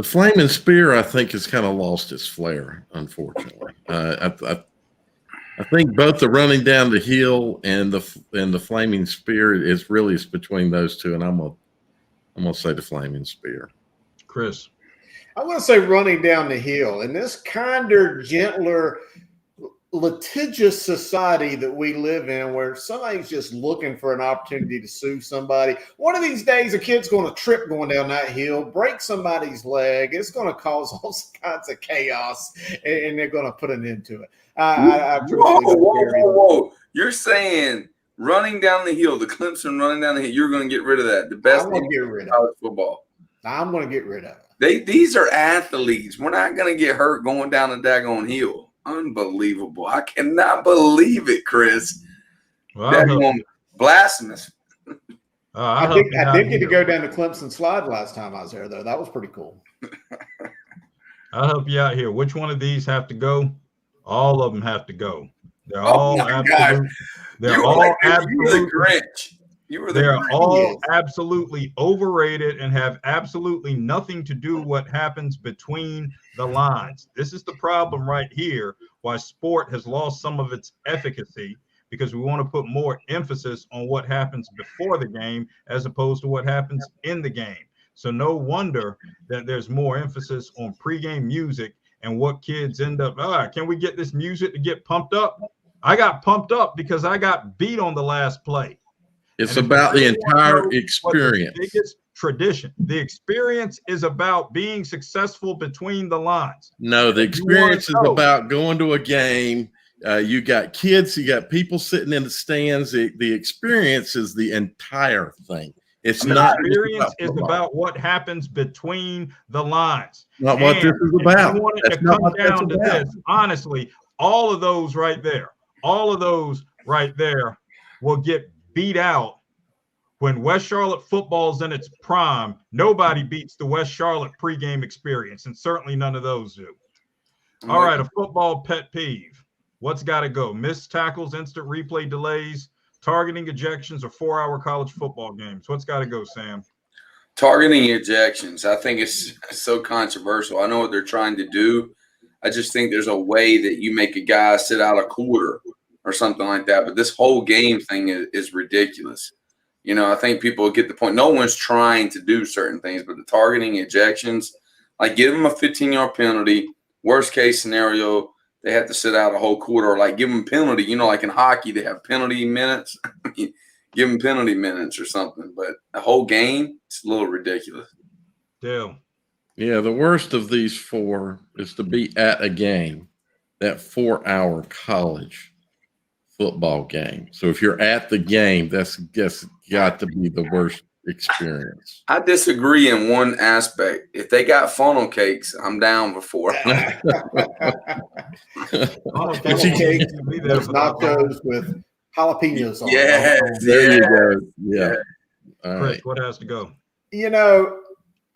Flaming Spear, I think, has kind of lost its flair, unfortunately. I think both the running down the hill and the Flaming Spear is between those two, and I'm gonna say the Flaming Spear. Chris. I'm going to say running down the hill. In this kinder, gentler, litigious society that we live in where somebody's just looking for an opportunity to sue somebody, one of these days a kid's going to trip going down that hill, break somebody's leg. It's going to cause all kinds of chaos, and they're going to put an end to it. Whoa. You're saying running down the hill, the Clemson running down the hill, you're going to get rid of that. The best thing in college football. I'm going to get rid of it. These are athletes. We're not going to get hurt going down the daggone hill. Unbelievable. I cannot believe it, Chris. Well, blasphemous. I did get to go down the Clemson slide last time I was there, though. That was pretty cool. I'll help you out here. Which one of these have to go? All of them have to go. They're all absolute. They're all absolute Grinch. They're all absolutely overrated and have absolutely nothing to do with what happens between the lines. This is the problem right here, why sport has lost some of its efficacy, because we want to put more emphasis on what happens before the game as opposed to what happens in the game. So no wonder that there's more emphasis on pregame music and what kids end up, can we get this music to get pumped up? I got pumped up because I got beat on the last play. It's about the entire experience. The biggest tradition. The experience is about being successful between the lines. No, the experience is about going to a game. You got kids, you got people sitting in the stands. The experience is the entire thing. It's not. The experience is about what happens between the lines. Not what this is about. That's not what that's about. Honestly, all of those right there will get beat out when West Charlotte football's in its prime. Nobody beats the West Charlotte pregame experience, and certainly none of those do. All right, a football pet peeve. What's got to go? Missed tackles, instant replay delays, targeting ejections, or 4-hour college football games. What's got to go, Sam? Targeting ejections. I think it's so controversial. I know what they're trying to do. I just think there's a way that you make a guy sit out a quarter or something like that. But this whole game thing is ridiculous. You know, I think people get the point. No one's trying to do certain things, but the targeting, ejections, like give them a 15-yard penalty. Worst case scenario, they have to sit out a whole quarter, or like give them a penalty. You know, like in hockey, they have penalty minutes. I mean, give them penalty minutes or something. But the whole game, it's a little ridiculous. Dale. Yeah, the worst of these four is to be at a game, that 4-hour college football game. So if you're at the game, that's got to be the worst experience. I disagree in one aspect. If they got funnel cakes, I'm down before. Funnel cake, those nachos with jalapenos on. Yes, There you go. Yeah. All Chris, right. what has to go? You know,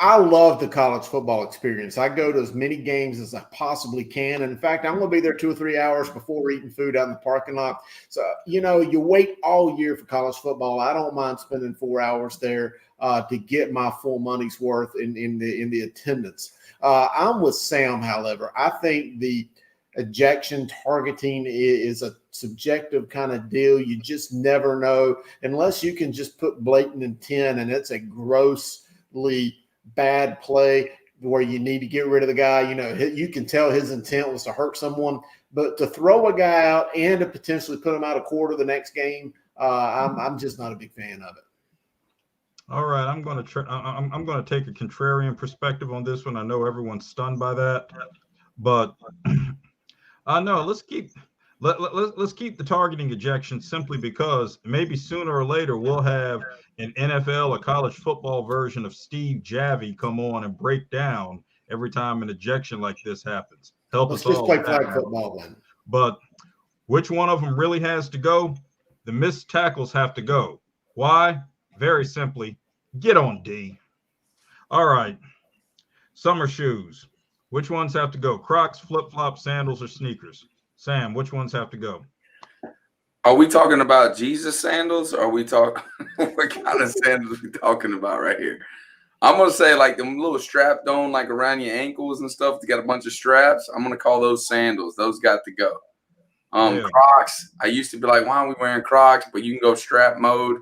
I love the college football experience. I go to as many games as I possibly can. And in fact, I'm going to be there 2 or 3 hours before eating food out in the parking lot. So, you know, you wait all year for college football. I don't mind spending 4 hours there to get my full money's worth in the attendance. I'm with Sam, however. I think the ejection targeting is a subjective kind of deal. You just never know unless you can just put blatant intent, and it's a grossly bad play where you need to get rid of the guy. You know, you can tell his intent was to hurt someone, but to throw a guy out and to potentially put him out a quarter the next game, I'm just not a big fan of it. All right, I'm going to take a contrarian perspective on this one. I know everyone's stunned by that, but no, let's keep the targeting ejection, simply because maybe sooner or later we'll have an NFL or college football version of Steve Javie come on and break down every time an ejection like this happens. Let's just play flag football then. But which one of them really has to go? The missed tackles have to go. Why? Very simply, get on D. All right, summer shoes. Which ones have to go? Crocs, flip-flops, sandals, or sneakers? Sam, which ones have to go? Are we talking about Jesus sandals? Or are we talking what kind of sandals are we talking about right here? I'm gonna say like them little strapped on like around your ankles and stuff. They got a bunch of straps. I'm gonna call those sandals. Those got to go. Crocs. I used to be like, why aren't we wearing Crocs? But you can go strap mode,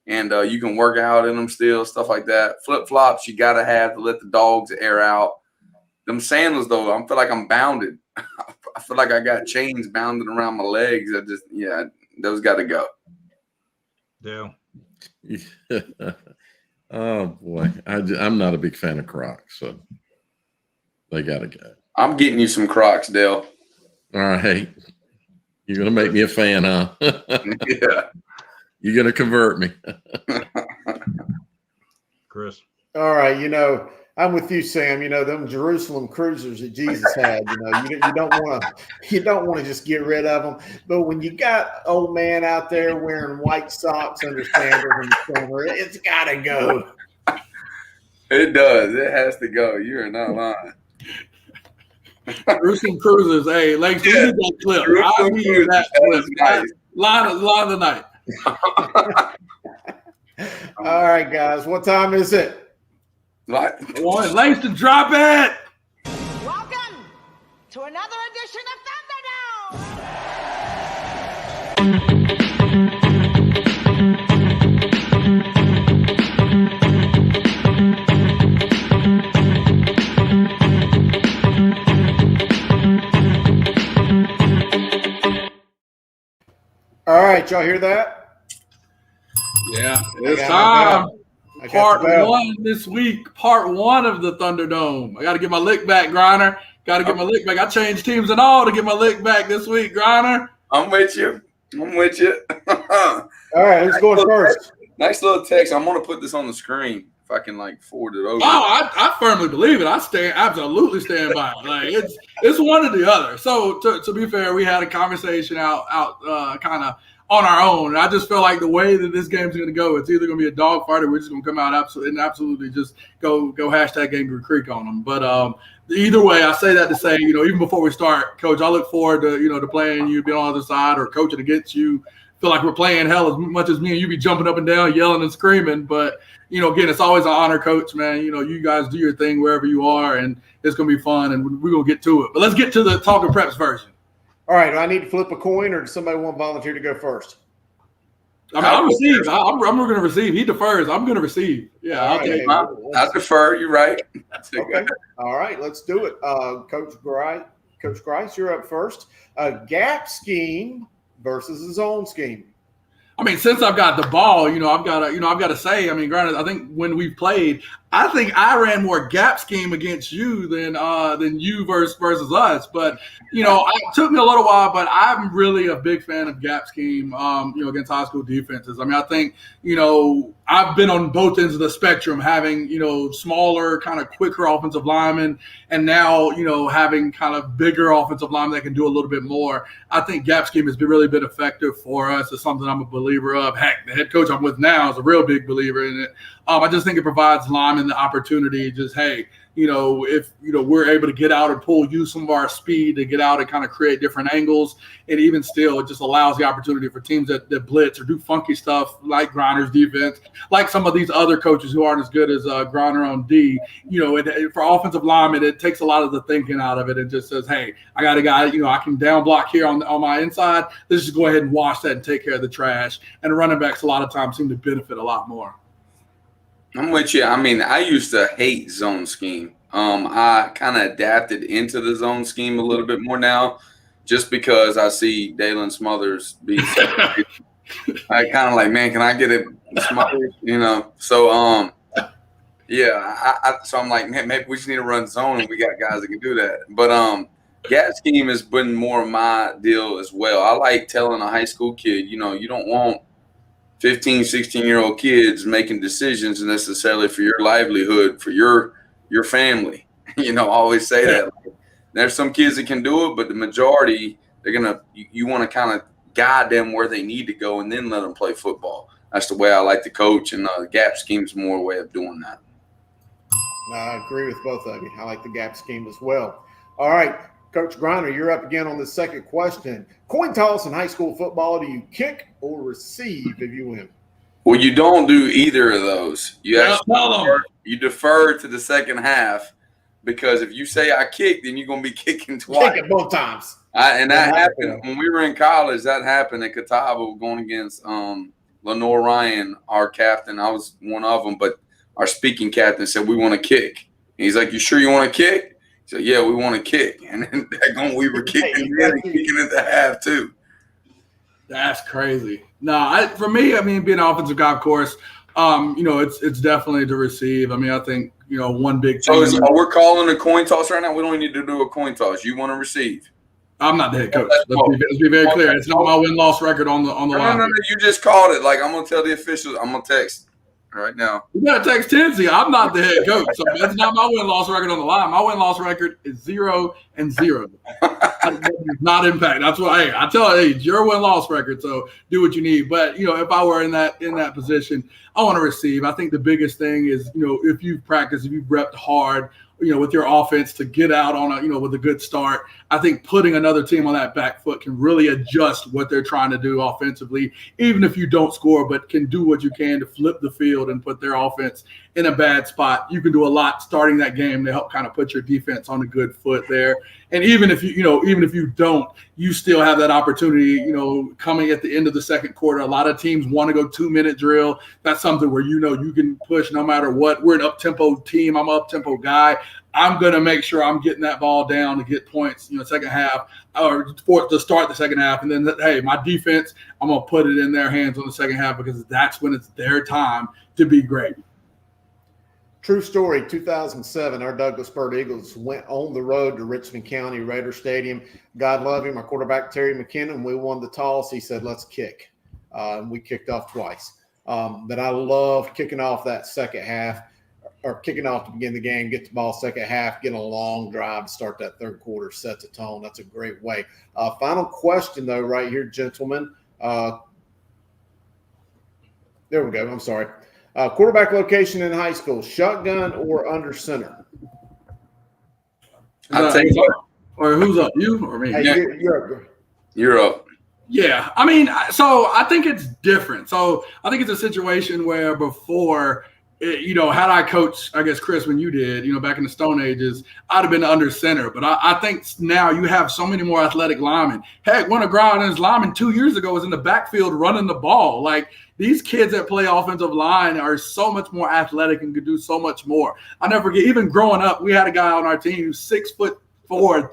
and you can work out in them still, stuff like that. Flip flops, you gotta have to let the dogs air out. Them sandals though, I feel like I'm bounded. I feel like I got chains bounded around my legs. Those got to go. Yeah. Oh boy, I'm not a big fan of Crocs, so they got to go. I'm getting you some Crocs, Dale. All right, you're gonna make me a fan, huh? Yeah. You're gonna convert me. Chris. All right, you know, I'm with you, Sam. You know, them Jerusalem cruisers that Jesus had. You know, you don't want to just get rid of them. But when you got old man out there wearing white socks under sandals in the summer, it's got to go. It does. It has to go. You are not lying. Jerusalem cruisers. Hey, Lakes, we need that clip. I need that clip. Nice. Line of the night. All right, guys. What time is it? What? Lakes to drop it. Welcome to another edition of Thunderdome. All right, y'all hear that? Yeah, it's time. I got Part the bell. 1 this week. Part 1 of the Thunderdome. I got to get my lick back, Griner. Got to get my lick back. I changed teams and all to get my lick back this week, Griner. I'm with you. All right, who's going first? Nice little text. I'm going to put this on the screen if I can like forward it over. Oh, I firmly believe it. I absolutely stand by it. Like it's one or the other. So to be fair, we had a conversation out kind of on our own. And I just feel like the way that this game's going to go, it's either going to be a dogfight or we're just going to come out absolutely just go hashtag Gangrel Creek on them. But either way, I say that to say, you know, even before we start, Coach, I look forward to, you know, to playing you, being on the other side or coaching against you. Feel like we're playing hell as much as me and you be jumping up and down, yelling and screaming. But, you know, again, it's always an honor, Coach, man. You know, you guys do your thing wherever you are, and it's going to be fun, and we're going to get to it. But let's get to the Talking Preps version. All right. Do I need to flip a coin, or does somebody want to volunteer to go first? I mean, I'll receive. I'm going to receive. He defers. I'm going to receive. Yeah, All I'll right, take hey, it. I defer. You're right. Okay. All right. Let's do it. Coach Grice, you're up first. Gap scheme versus a zone scheme. I mean, since I've got the ball, I've got to say, I mean, granted, I think when we played, I think I ran more gap scheme against you than you versus us. But it took me a little while, but I'm really a big fan of gap scheme, against high school defenses. I mean, I think I've been on both ends of the spectrum, having smaller, kind of quicker offensive linemen, and now having kind of bigger offensive linemen that can do a little bit more. I think gap scheme has really been effective for us. It's something I'm a believer of. Heck, the head coach I'm with now is a real big believer in it. I just think it provides linemen the opportunity. Just if we're able to get out and use some of our speed to get out and kind of create different angles, and even still, it just allows the opportunity for teams that blitz or do funky stuff like Griner's defense, like some of these other coaches who aren't as good as Griner on D. For offensive linemen, it takes a lot of the thinking out of it. It just says, hey, I got a guy, I can down block here on my inside. Let's just go ahead and wash that and take care of the trash. And the running backs a lot of times seem to benefit a lot more. I'm with you. I mean, I used to hate zone scheme. I kind of adapted into the zone scheme a little bit more now, just because I see Dalen Smothers be. I kind of like, man, can I get it Smothers? So so I'm like, man, maybe we just need to run zone, and we got guys that can do that. But gap scheme has been more my deal as well. I like telling a high school kid, you don't want 15, 16-year-old kids making decisions necessarily for your livelihood, for your family. I always say that. There's some kids that can do it, but the majority, you want to kind of guide them where they need to go and then let them play football. That's the way I like to coach, and the gap scheme is more a way of doing that. I agree with both of you. I like the gap scheme as well. All right. Coach Griner, you're up again on the second question. Coin toss in high school football, do you kick or receive if you win? Well, you don't do either of those. You defer to the second half, because if you say I kick, then you're going to be kicking twice. Kick it both times. And that happened when we were in college. That happened at Catawba going against Lenore Ryan, our captain. I was one of them, but our speaking captain said, we want to kick. And he's like, you sure you want to kick? So yeah, we want to kick, and then we were kicking and kicking at the half too. That's crazy. No, for me, I mean, being an offensive guy, of course, it's definitely to receive. I mean, I think one big thing. So we're calling a coin toss right now. We don't need to do a coin toss. You want to receive? I'm not the head coach. Let's be very clear. It's not my win-loss record on the line. No. You just called it. Like, I'm gonna tell the officials. I'm gonna text right now. You got to text Tennessee. I'm not the head coach, so that's not my win-loss record on the line. My win-loss record is 0-0. Not impact. That's what I tell you. Hey, it's your win-loss record, so do what you need. But if I were in that position, I want to receive. I think the biggest thing is if you've practiced, if you've repped hard, with your offense to get out on with a good start. I think putting another team on that back foot can really adjust what they're trying to do offensively, even if you don't score, but can do what you can to flip the field and put their offense in a bad spot. You can do a lot starting that game to help kind of put your defense on a good foot there. And even if you don't, you still have that opportunity, coming at the end of the second quarter. A lot of teams want to go 2-minute drill. That's something where you can push no matter what. We're an up-tempo team. I'm an up-tempo guy. I'm going to make sure I'm getting that ball down to get points, second half, or to start the second half. And then, hey, my defense, I'm going to put it in their hands on the second half, because that's when it's their time to be great. True story, 2007, our Douglas Byrd Eagles went on the road to Richmond County Raider Stadium. God love him, our quarterback, Terry McKinnon. We won the toss. He said, let's kick. We kicked off twice. But I love kicking off that second half, or kicking off to begin the game, get the ball second half, get a long drive to start that third quarter, set the tone. That's a great way. Final question, though, right here, gentlemen. There we go. I'm sorry. Quarterback location in high school, shotgun or under center? I'll take it. Or who's up, you or me? Hey, yeah. You're up. Yeah, I mean, so I think it's different. So I think it's a situation where before had I coached, I guess, Chris, when you did, back in the Stone Ages, I'd have been under center. But I think now you have so many more athletic linemen. Heck, one of Gronin's linemen 2 years ago was in the backfield running the ball. Like, these kids that play offensive line are so much more athletic and could do so much more. I never forget, even growing up, we had a guy on our team who's 6'4",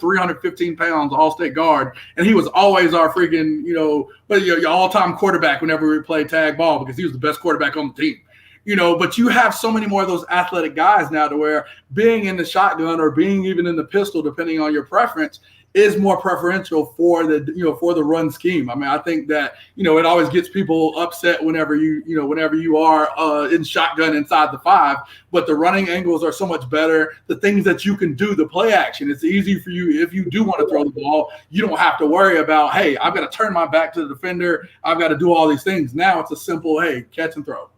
315 pounds, all-state guard, and he was always our freaking, your all-time quarterback whenever we played tag ball because he was the best quarterback on the team. But you have so many more of those athletic guys now to where being in the shotgun or being even in the pistol, depending on your preference, is more preferential for the run scheme. I mean, I think that, it always gets people upset whenever you are in shotgun inside the 5, but the running angles are so much better. The things that you can do, the play action, it's easy for you. If you do want to throw the ball, you don't have to worry about, hey, I've got to turn my back to the defender. I've got to do all these things. Now it's a simple, hey, catch and throw.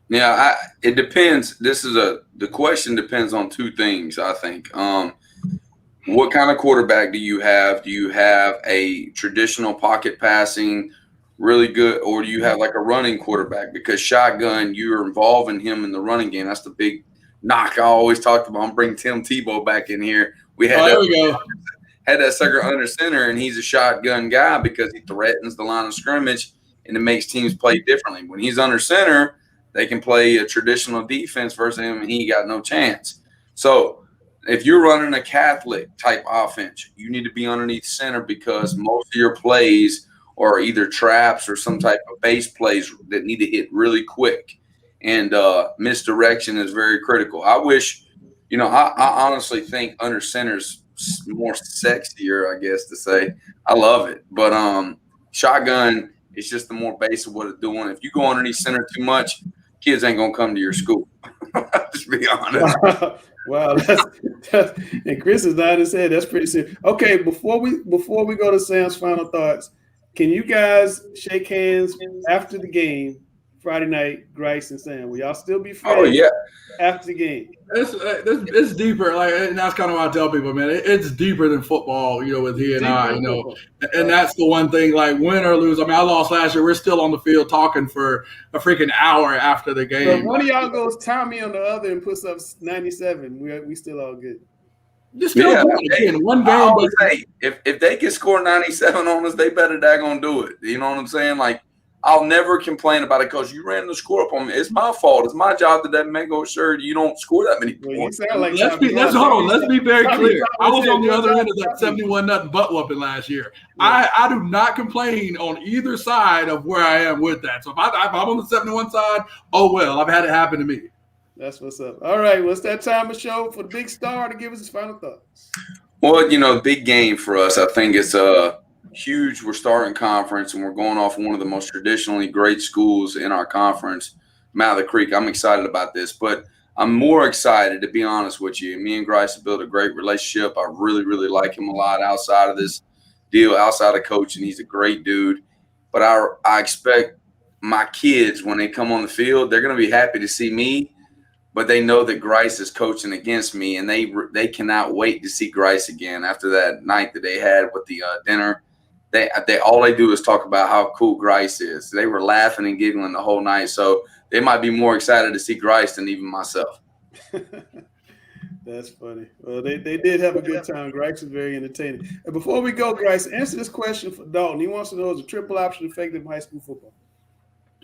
Yeah, it depends. The question depends on two things, I think. What kind of quarterback do you have? Do you have a traditional pocket passing, really good, or do you have like a running quarterback? Because shotgun, you're involving him in the running game. That's the big knock I always talked about. I'm bringing Tim Tebow back in here. We had that sucker under center, and he's a shotgun guy because he threatens the line of scrimmage, and it makes teams play differently. When he's under center, they can play a traditional defense versus him, and he got no chance. So if you're running a Catholic type offense, you need to be underneath center because most of your plays are either traps or some type of base plays that need to hit really quick. And misdirection is very critical. I wish, I honestly think under center's more sexier, I guess to say. I love it. But shotgun is just the more base of what it's doing. If you go underneath center too much, kids ain't going to come to your school. Just be honest. Wow, and Chris is nodding his head. That's pretty serious. Okay, before we go to Sam's final thoughts, can you guys shake hands after the game Friday night, Grice and Sam? Will y'all still be friends? Oh yeah, after the game. It's deeper, and that's kind of what I tell people, man. It's deeper than football, with he and I, and that's the one thing. Like, win or lose. I mean, I lost last year. We're still on the field talking for a freaking hour after the game. So if one of y'all goes Tommy on the other and puts up 97, we still all good. One game. I always say, if they can score 97 on us, they better daggone do it. You know what I'm saying? Like, I'll never complain about it because you ran the score up on me. It's my fault. It's my job to make sure you don't score that many points. Let's be very clear. I was on the other end of that 71-0 butt whooping last year. Yeah. I do not complain on either side of where I am with that. So if I'm on the 71 side, oh well, I've had it happen to me. That's what's up. All right, well, it's that time of show for the big star to give us his final thoughts. Well, big game for us. I think it's huge. We're starting conference, and we're going off one of the most traditionally great schools in our conference, Mather Creek. I'm excited about this, but I'm more excited, to be honest with you. Me and Grice have built a great relationship. I really, really like him a lot outside of this deal, outside of coaching. He's a great dude. But I expect my kids, when they come on the field, they're going to be happy to see me, but they know that Grice is coaching against me, and they cannot wait to see Grice again after that night that they had with the dinner. They all they do is talk about how cool Grice is. They were laughing and giggling the whole night, so they might be more excited to see Grice than even myself. That's funny. Well, they did have a good time. Grice was very entertaining. And before we go, Grice, answer this question for Dalton. He wants to know, is a triple option effective in high school football?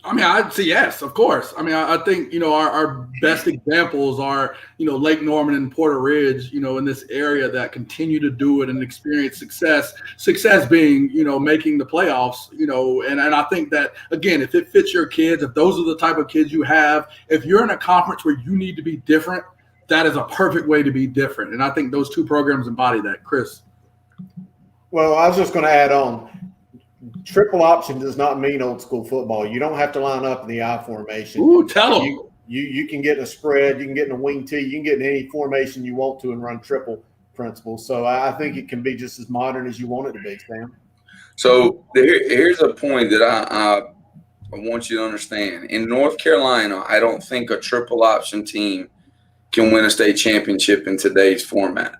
I mean, I'd say yes, of course. I mean, I think, our best examples are, Lake Norman and Porter Ridge, in this area that continue to do it and experience success. Success being, making the playoffs, and I think that, again, if it fits your kids, if those are the type of kids you have, if you're in a conference where you need to be different, that is a perfect way to be different. And I think those two programs embody that. Chris? Well, I was just going to add on. Triple option does not mean old school football. You don't have to line up in the I formation. Ooh, tell them. You can get in a spread, you can get in a wing T, you can get in any formation you want to and run triple principle. So I think it can be just as modern as you want it to be, Sam. So here's a point that I want you to understand. In North Carolina, I don't think a triple option team can win a state championship in today's format.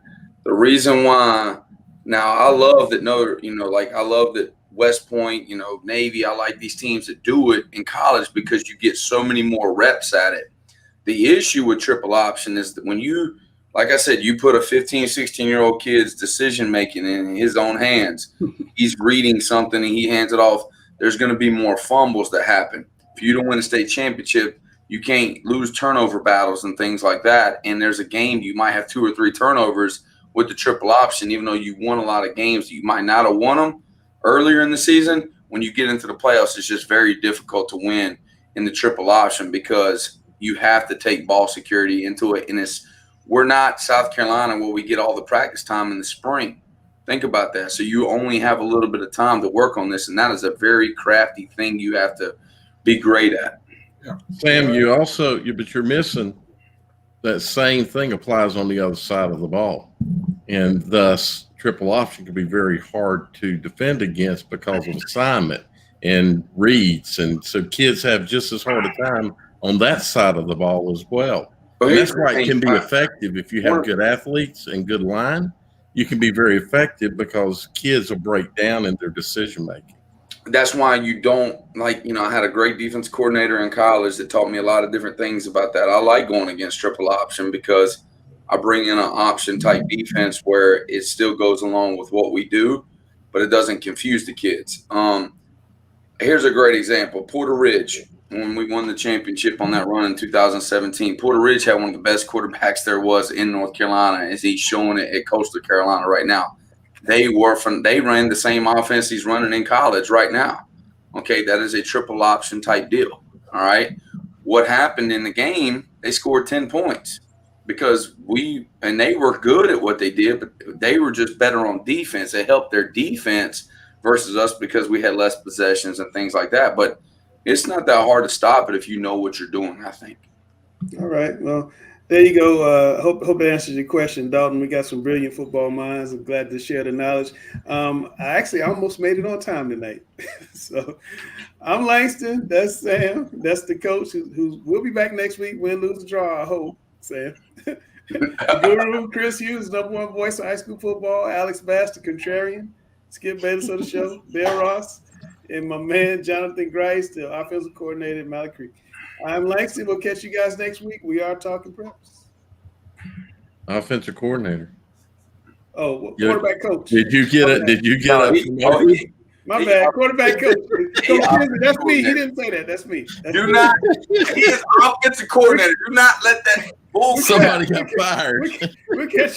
The reason why, now I love that I love that West Point, Navy, I like these teams that do it in college because you get so many more reps at it the issue with triple option is that when you, like I said, you put a 15, 16-year-old kid's decision-making in his own hands, he's reading something and he hands it off, there's going to be more fumbles that happen. If you don't win a state championship, you can't lose turnover battles and things like that. And there's a game you might have 2 or 3 turnovers with the triple option, even though you won a lot of games. You might not have won them earlier in the season. When you get into the playoffs, it's just very difficult to win in the triple option because you have to take ball security into it. And we're not South Carolina where we get all the practice time in the spring. Think about that. So you only have a little bit of time to work on this, and that is a very crafty thing you have to be great at. Yeah. Sam, but you're missing that same thing applies on the other side of the ball. And thus triple option can be very hard to defend against because of assignment and reads. And so kids have just as hard a time on that side of the ball as well. And that's why it can be effective if you have good athletes and good line. You can be very effective because kids will break down in their decision making. That's why you don't I had a great defense coordinator in college that taught me a lot of different things about that. I like going against triple option because I bring in an option type defense where it still goes along with what we do, but it doesn't confuse the kids. Here's a great example. Porter Ridge, when we won the championship on that run in 2017, Porter Ridge had one of the best quarterbacks there was in North Carolina, as he's showing it at Coastal Carolina right now. They ran the same offense he's running in college right now. Okay, that is a triple option type deal. All right. What happened in the game, they scored 10 points because they were good at what they did, but they were just better on defense. It helped their defense versus us because we had less possessions and things like that. But it's not that hard to stop it if you know what you're doing, I think. All right. Well, there you go. Hope it answers your question, Dalton. We got some brilliant football minds. I'm glad to share the knowledge. I almost made it on time tonight. So I'm Langston. That's Sam. That's the coach who will be back next week. Win, lose, or draw, I hope, Sam. The Guru, Chris Hughes, #1 voice of high school football. Alex Bass, the contrarian. Skip Bayless of the show. Dale Ross. And my man, Jonathan Grice, the offensive coordinator at Malley Creek. I'm Langston. We'll catch you guys next week. We are talking preps. Offensive coordinator. Oh, quarterback coach. Did you get it? Did you get it? My bad. Quarterback coach. That's me. He didn't say that. That's me. He is offensive coordinator. Do not let that bullshit. Somebody got fired. We'll catch